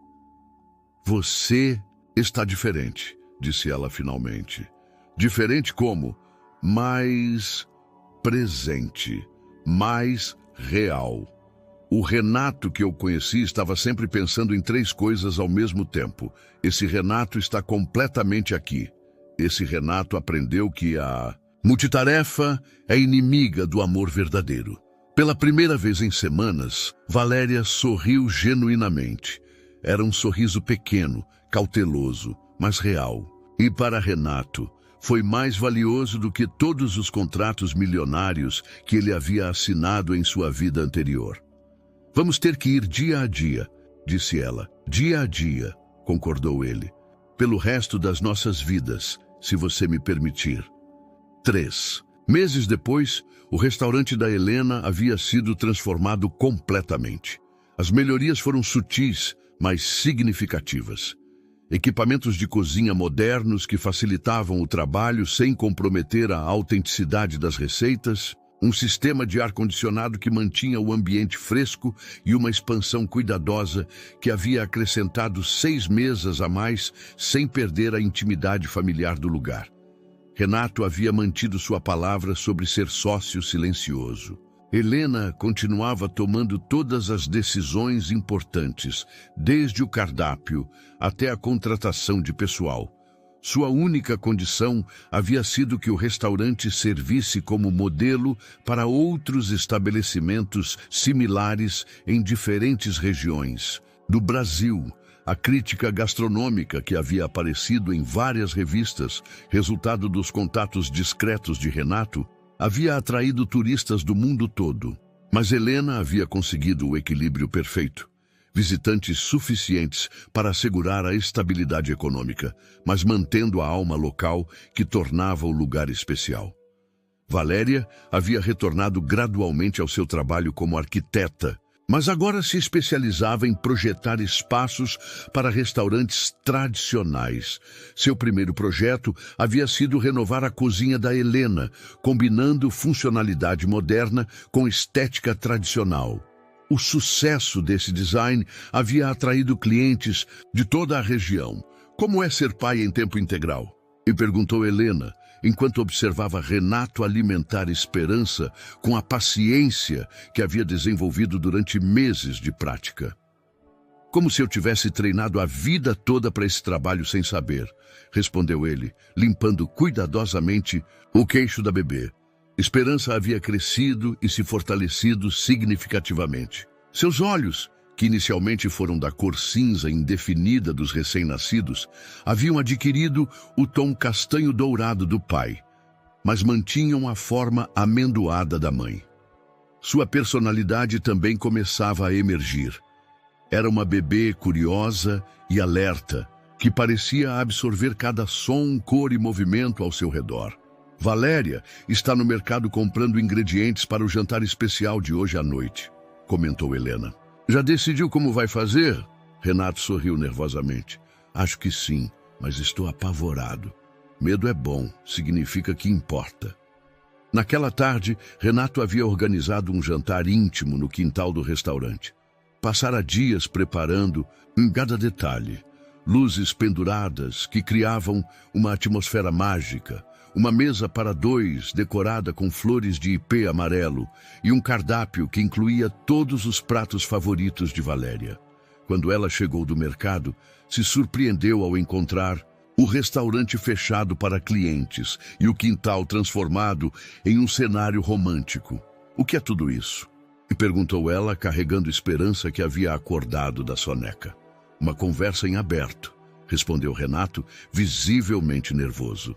Você está diferente, disse ela finalmente. Diferente como? Mais presente, mais real. O Renato que eu conheci estava sempre pensando em 3 coisas ao mesmo tempo. Esse Renato está completamente aqui. Esse Renato aprendeu que a multitarefa é inimiga do amor verdadeiro. Pela primeira vez em semanas, Valéria sorriu genuinamente. Era um sorriso pequeno, cauteloso, mas real. E para Renato, foi mais valioso do que todos os contratos milionários que ele havia assinado em sua vida anterior. Vamos ter que ir dia a dia, disse ela. Dia a dia, concordou ele. Pelo resto das nossas vidas, se você me permitir. 3 meses depois, o restaurante da Helena havia sido transformado completamente. As melhorias foram sutis, mas significativas. Equipamentos de cozinha modernos que facilitavam o trabalho sem comprometer a autenticidade das receitas, um sistema de ar-condicionado que mantinha o ambiente fresco e uma expansão cuidadosa que havia acrescentado 6 mesas a mais sem perder a intimidade familiar do lugar. Renato havia mantido sua palavra sobre ser sócio silencioso. Helena continuava tomando todas as decisões importantes, desde o cardápio até a contratação de pessoal. Sua única condição havia sido que o restaurante servisse como modelo para outros estabelecimentos similares em diferentes regiões. Do Brasil, a crítica gastronômica que havia aparecido em várias revistas, resultado dos contatos discretos de Renato, havia atraído turistas do mundo todo. Mas Helena havia conseguido o equilíbrio perfeito. Visitantes suficientes para assegurar a estabilidade econômica, mas mantendo a alma local que tornava o lugar especial. Valéria havia retornado gradualmente ao seu trabalho como arquiteta, mas agora se especializava em projetar espaços para restaurantes tradicionais. Seu primeiro projeto havia sido renovar a cozinha da Helena, combinando funcionalidade moderna com estética tradicional. O sucesso desse design havia atraído clientes de toda a região. Como é ser pai em tempo integral? E perguntou Helena, enquanto observava Renato alimentar esperança com a paciência que havia desenvolvido durante meses de prática. Como se eu tivesse treinado a vida toda para esse trabalho sem saber, respondeu ele, limpando cuidadosamente o queixo da bebê. Esperança havia crescido e se fortalecido significativamente. Seus olhos, que inicialmente foram da cor cinza indefinida dos recém-nascidos, haviam adquirido o tom castanho dourado do pai, mas mantinham a forma amendoada da mãe. Sua personalidade também começava a emergir. Era uma bebê curiosa e alerta, que parecia absorver cada som, cor e movimento ao seu redor. Valéria está no mercado comprando ingredientes para o jantar especial de hoje à noite, comentou Helena. Já decidiu como vai fazer? Renato sorriu nervosamente. Acho que sim, mas estou apavorado. Medo é bom, significa que importa. Naquela tarde, Renato havia organizado um jantar íntimo no quintal do restaurante. Passara dias preparando em cada detalhe. Luzes penduradas que criavam uma atmosfera mágica, uma mesa para 2 decorada com flores de ipê amarelo e um cardápio que incluía todos os pratos favoritos de Valéria. Quando ela chegou do mercado, se surpreendeu ao encontrar o restaurante fechado para clientes e o quintal transformado em um cenário romântico. O que é tudo isso? E perguntou ela, carregando esperança que havia acordado da soneca. Uma conversa em aberto, respondeu Renato, visivelmente nervoso.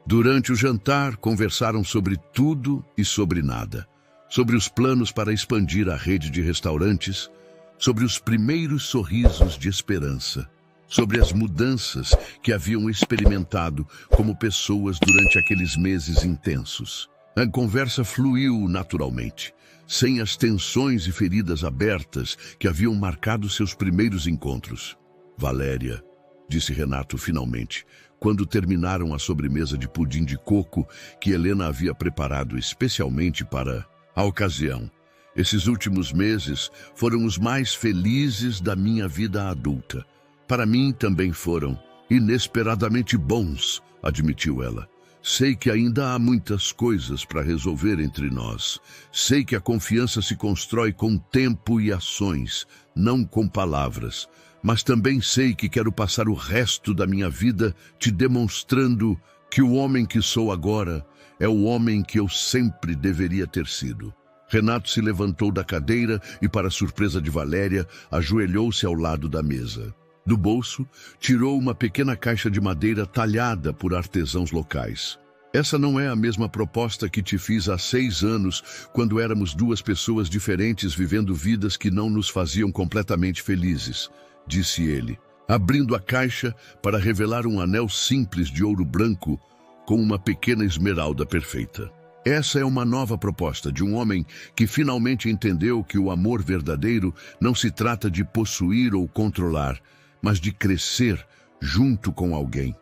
Durante o jantar, conversaram sobre tudo e sobre nada. Sobre os planos para expandir a rede de restaurantes, sobre os primeiros sorrisos de esperança, sobre as mudanças que haviam experimentado como pessoas durante aqueles meses intensos. A conversa fluiu naturalmente, sem as tensões e feridas abertas que haviam marcado seus primeiros encontros. Valéria, disse Renato finalmente, quando terminaram a sobremesa de pudim de coco que Helena havia preparado especialmente para a ocasião. Esses últimos meses foram os mais felizes da minha vida adulta. Para mim também foram inesperadamente bons, admitiu ela. Sei que ainda há muitas coisas para resolver entre nós. Sei que a confiança se constrói com tempo e ações, não com palavras. Mas também sei que quero passar o resto da minha vida te demonstrando que o homem que sou agora é o homem que eu sempre deveria ter sido. Renato se levantou da cadeira e, para surpresa de Valéria, ajoelhou-se ao lado da mesa. Do bolso, tirou uma pequena caixa de madeira talhada por artesãos locais. Essa não é a mesma proposta que te fiz há 6 anos, quando éramos 2 pessoas diferentes vivendo vidas que não nos faziam completamente felizes, disse ele, abrindo a caixa para revelar um anel simples de ouro branco com uma pequena esmeralda perfeita. Essa é uma nova proposta de um homem que finalmente entendeu que o amor verdadeiro não se trata de possuir ou controlar, mas de crescer junto com alguém.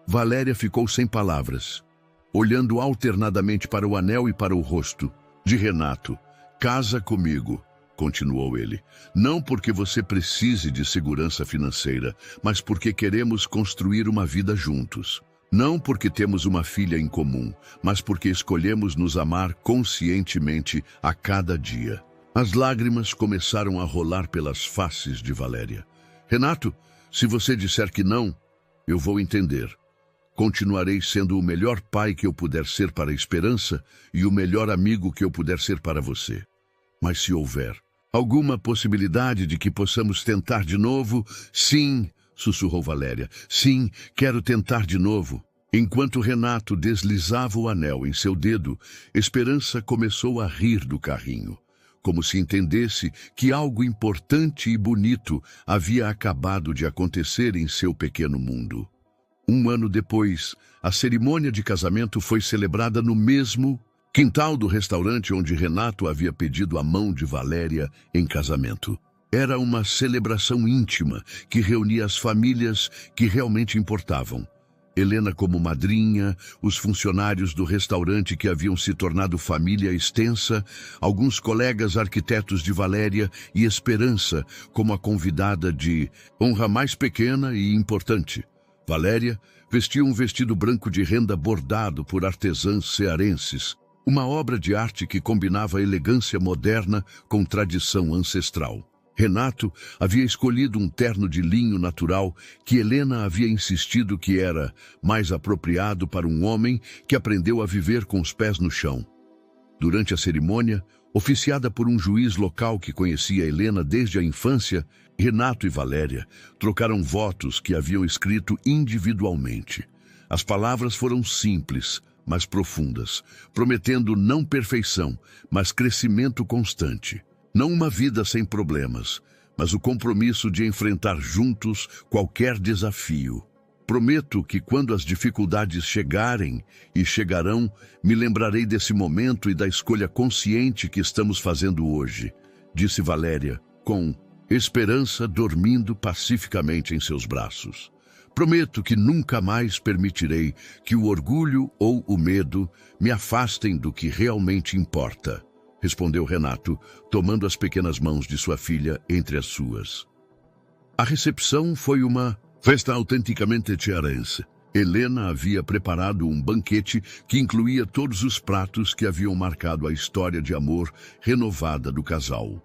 Valéria ficou sem palavras, olhando alternadamente para o anel e para o rosto de Renato. Casa comigo, continuou ele, não porque você precise de segurança financeira, mas porque queremos construir uma vida juntos. Não porque temos uma filha em comum, mas porque escolhemos nos amar conscientemente a cada dia. As lágrimas começaram a rolar pelas faces de Valéria. Renato, se você disser que não, eu vou entender. Continuarei sendo o melhor pai que eu puder ser para a Esperança e o melhor amigo que eu puder ser para você. Mas se houver alguma possibilidade de que possamos tentar de novo, sim, sussurrou Valéria. Sim, quero tentar de novo. Enquanto Renato deslizava o anel em seu dedo, Esperança começou a rir do carrinho, como se entendesse que algo importante e bonito havia acabado de acontecer em seu pequeno mundo. 1 ano depois, a cerimônia de casamento foi celebrada no mesmo quintal do restaurante onde Renato havia pedido a mão de Valéria em casamento. Era uma celebração íntima que reunia as famílias que realmente importavam. Helena como madrinha, os funcionários do restaurante que haviam se tornado família extensa, alguns colegas arquitetos de Valéria e Esperança como a convidada de honra mais pequena e importante. Valéria vestia um vestido branco de renda bordado por artesãs cearenses, uma obra de arte que combinava elegância moderna com tradição ancestral. Renato havia escolhido um terno de linho natural que Helena havia insistido que era mais apropriado para um homem que aprendeu a viver com os pés no chão. Durante a cerimônia, oficiada por um juiz local que conhecia Helena desde a infância, Renato e Valéria trocaram votos que haviam escrito individualmente. As palavras foram simples, mas profundas, prometendo não perfeição, mas crescimento constante. Não uma vida sem problemas, mas o compromisso de enfrentar juntos qualquer desafio. Prometo que quando as dificuldades chegarem e chegarão, me lembrarei desse momento e da escolha consciente que estamos fazendo hoje, disse Valéria, com Esperança dormindo pacificamente em seus braços. Prometo que nunca mais permitirei que o orgulho ou o medo me afastem do que realmente importa, respondeu Renato, tomando as pequenas mãos de sua filha entre as suas. A recepção foi uma festa autenticamente cearense. Helena havia preparado um banquete que incluía todos os pratos que haviam marcado a história de amor renovada do casal.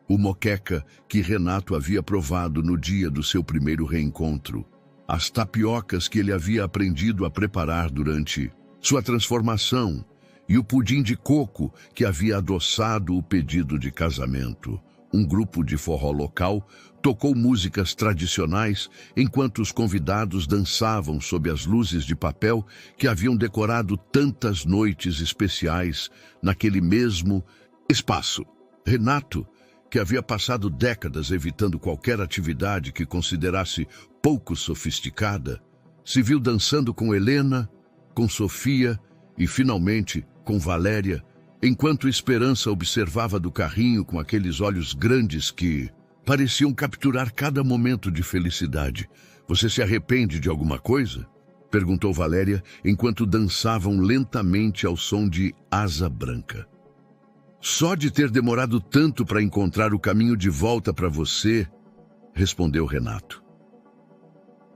O moqueca que Renato havia provado no dia do seu primeiro reencontro. As tapiocas que ele havia aprendido a preparar durante sua transformação e o pudim de coco que havia adoçado o pedido de casamento. Um grupo de forró local tocou músicas tradicionais enquanto os convidados dançavam sob as luzes de papel que haviam decorado tantas noites especiais naquele mesmo espaço. Renato, que havia passado décadas evitando qualquer atividade que considerasse pouco sofisticada, se viu dançando com Helena, com Sofia e, finalmente, com Valéria, enquanto Esperança observava do carrinho com aqueles olhos grandes que pareciam capturar cada momento de felicidade. "Você se arrepende de alguma coisa?" perguntou Valéria, enquanto dançavam lentamente ao som de Asa Branca. "Só de ter demorado tanto para encontrar o caminho de volta para você", respondeu Renato.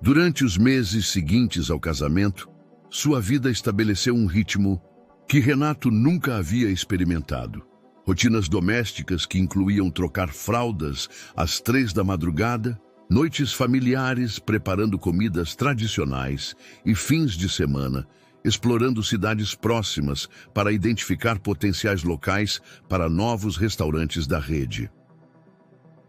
Durante os meses seguintes ao casamento, sua vida estabeleceu um ritmo que Renato nunca havia experimentado. Rotinas domésticas que incluíam trocar fraldas às 3 da madrugada, noites familiares preparando comidas tradicionais e fins de semana, explorando cidades próximas para identificar potenciais locais para novos restaurantes da rede.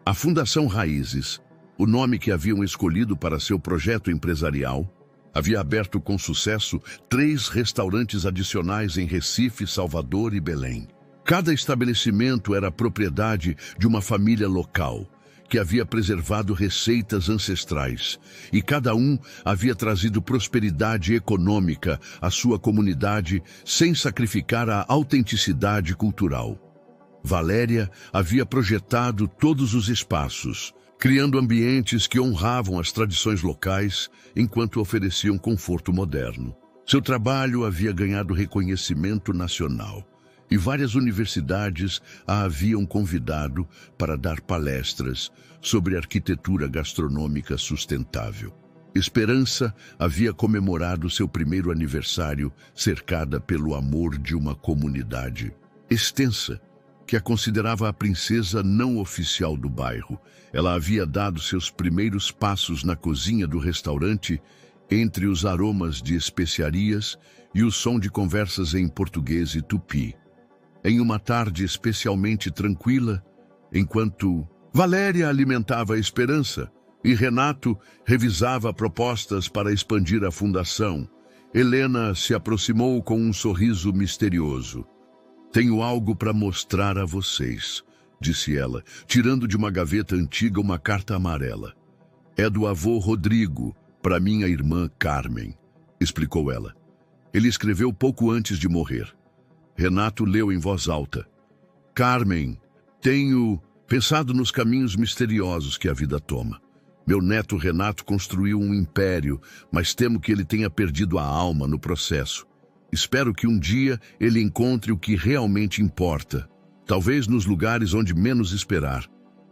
A Fundação Raízes, o nome que haviam escolhido para seu projeto empresarial, havia aberto com sucesso 3 restaurantes adicionais em Recife, Salvador e Belém. Cada estabelecimento era propriedade de uma família local, que havia preservado receitas ancestrais, e cada um havia trazido prosperidade econômica à sua comunidade sem sacrificar a autenticidade cultural. Valéria havia projetado todos os espaços, criando ambientes que honravam as tradições locais enquanto ofereciam conforto moderno. Seu trabalho havia ganhado reconhecimento nacional e várias universidades a haviam convidado para dar palestras sobre arquitetura gastronômica sustentável. Esperança havia comemorado seu primeiro aniversário cercada pelo amor de uma comunidade extensa, que a considerava a princesa não oficial do bairro. Ela havia dado seus primeiros passos na cozinha do restaurante, entre os aromas de especiarias e o som de conversas em português e tupi. Em uma tarde especialmente tranquila, enquanto Valéria alimentava a Esperança e Renato revisava propostas para expandir a fundação, Helena se aproximou com um sorriso misterioso. "Tenho algo para mostrar a vocês", disse ela, tirando de uma gaveta antiga uma carta amarela. "É do avô Rodrigo, para minha irmã Carmen", explicou ela. Ele escreveu pouco antes de morrer. Renato leu em voz alta. "Carmen, tenho pensado nos caminhos misteriosos que a vida toma. Meu neto Renato construiu um império, mas temo que ele tenha perdido a alma no processo. Espero que um dia ele encontre o que realmente importa, talvez nos lugares onde menos esperar.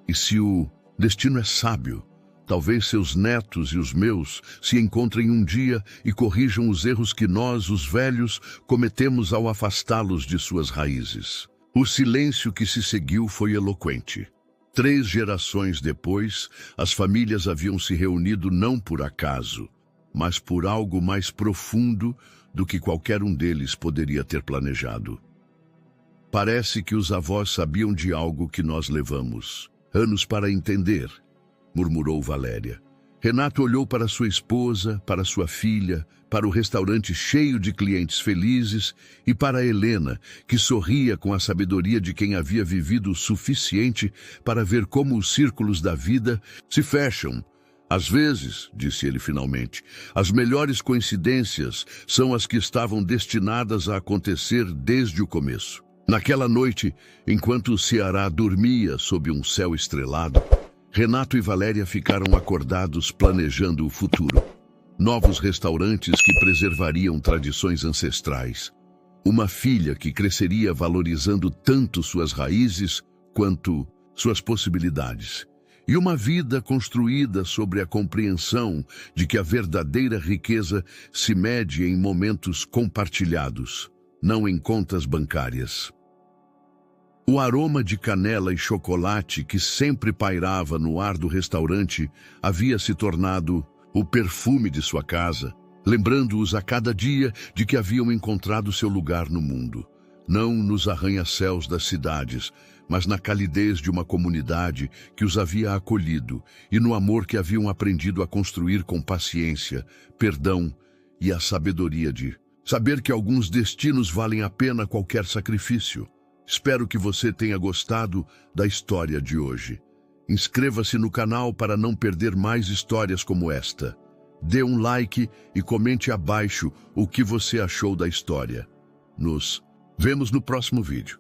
E se o destino é sábio, talvez seus netos e os meus se encontrem um dia e corrijam os erros que nós, os velhos, cometemos ao afastá-los de suas raízes." O silêncio que se seguiu foi eloquente. 3 gerações depois, as famílias haviam se reunido não por acaso, mas por algo mais profundo do que qualquer um deles poderia ter planejado. "Parece que os avós sabiam de algo que nós levamos anos para entender", murmurou Valéria. Renato olhou para sua esposa, para sua filha, para o restaurante cheio de clientes felizes e para Helena, que sorria com a sabedoria de quem havia vivido o suficiente para ver como os círculos da vida se fecham. "Às vezes", disse ele finalmente, "as melhores coincidências são as que estavam destinadas a acontecer desde o começo." Naquela noite, enquanto o Ceará dormia sob um céu estrelado, Renato e Valéria ficaram acordados planejando o futuro. Novos restaurantes que preservariam tradições ancestrais. Uma filha que cresceria valorizando tanto suas raízes quanto suas possibilidades. E uma vida construída sobre a compreensão de que a verdadeira riqueza se mede em momentos compartilhados, não em contas bancárias. O aroma de canela e chocolate que sempre pairava no ar do restaurante havia se tornado o perfume de sua casa, lembrando-os a cada dia de que haviam encontrado seu lugar no mundo. não nos arranha-céus das cidades, mas na calidez de uma comunidade que os havia acolhido e no amor que haviam aprendido a construir com paciência, perdão e a sabedoria de saber que alguns destinos valem a pena qualquer sacrifício. Espero que você tenha gostado da história de hoje. Inscreva-se no canal para não perder mais histórias como esta. Dê um like e comente abaixo o que você achou da história. Nos vemos no próximo vídeo.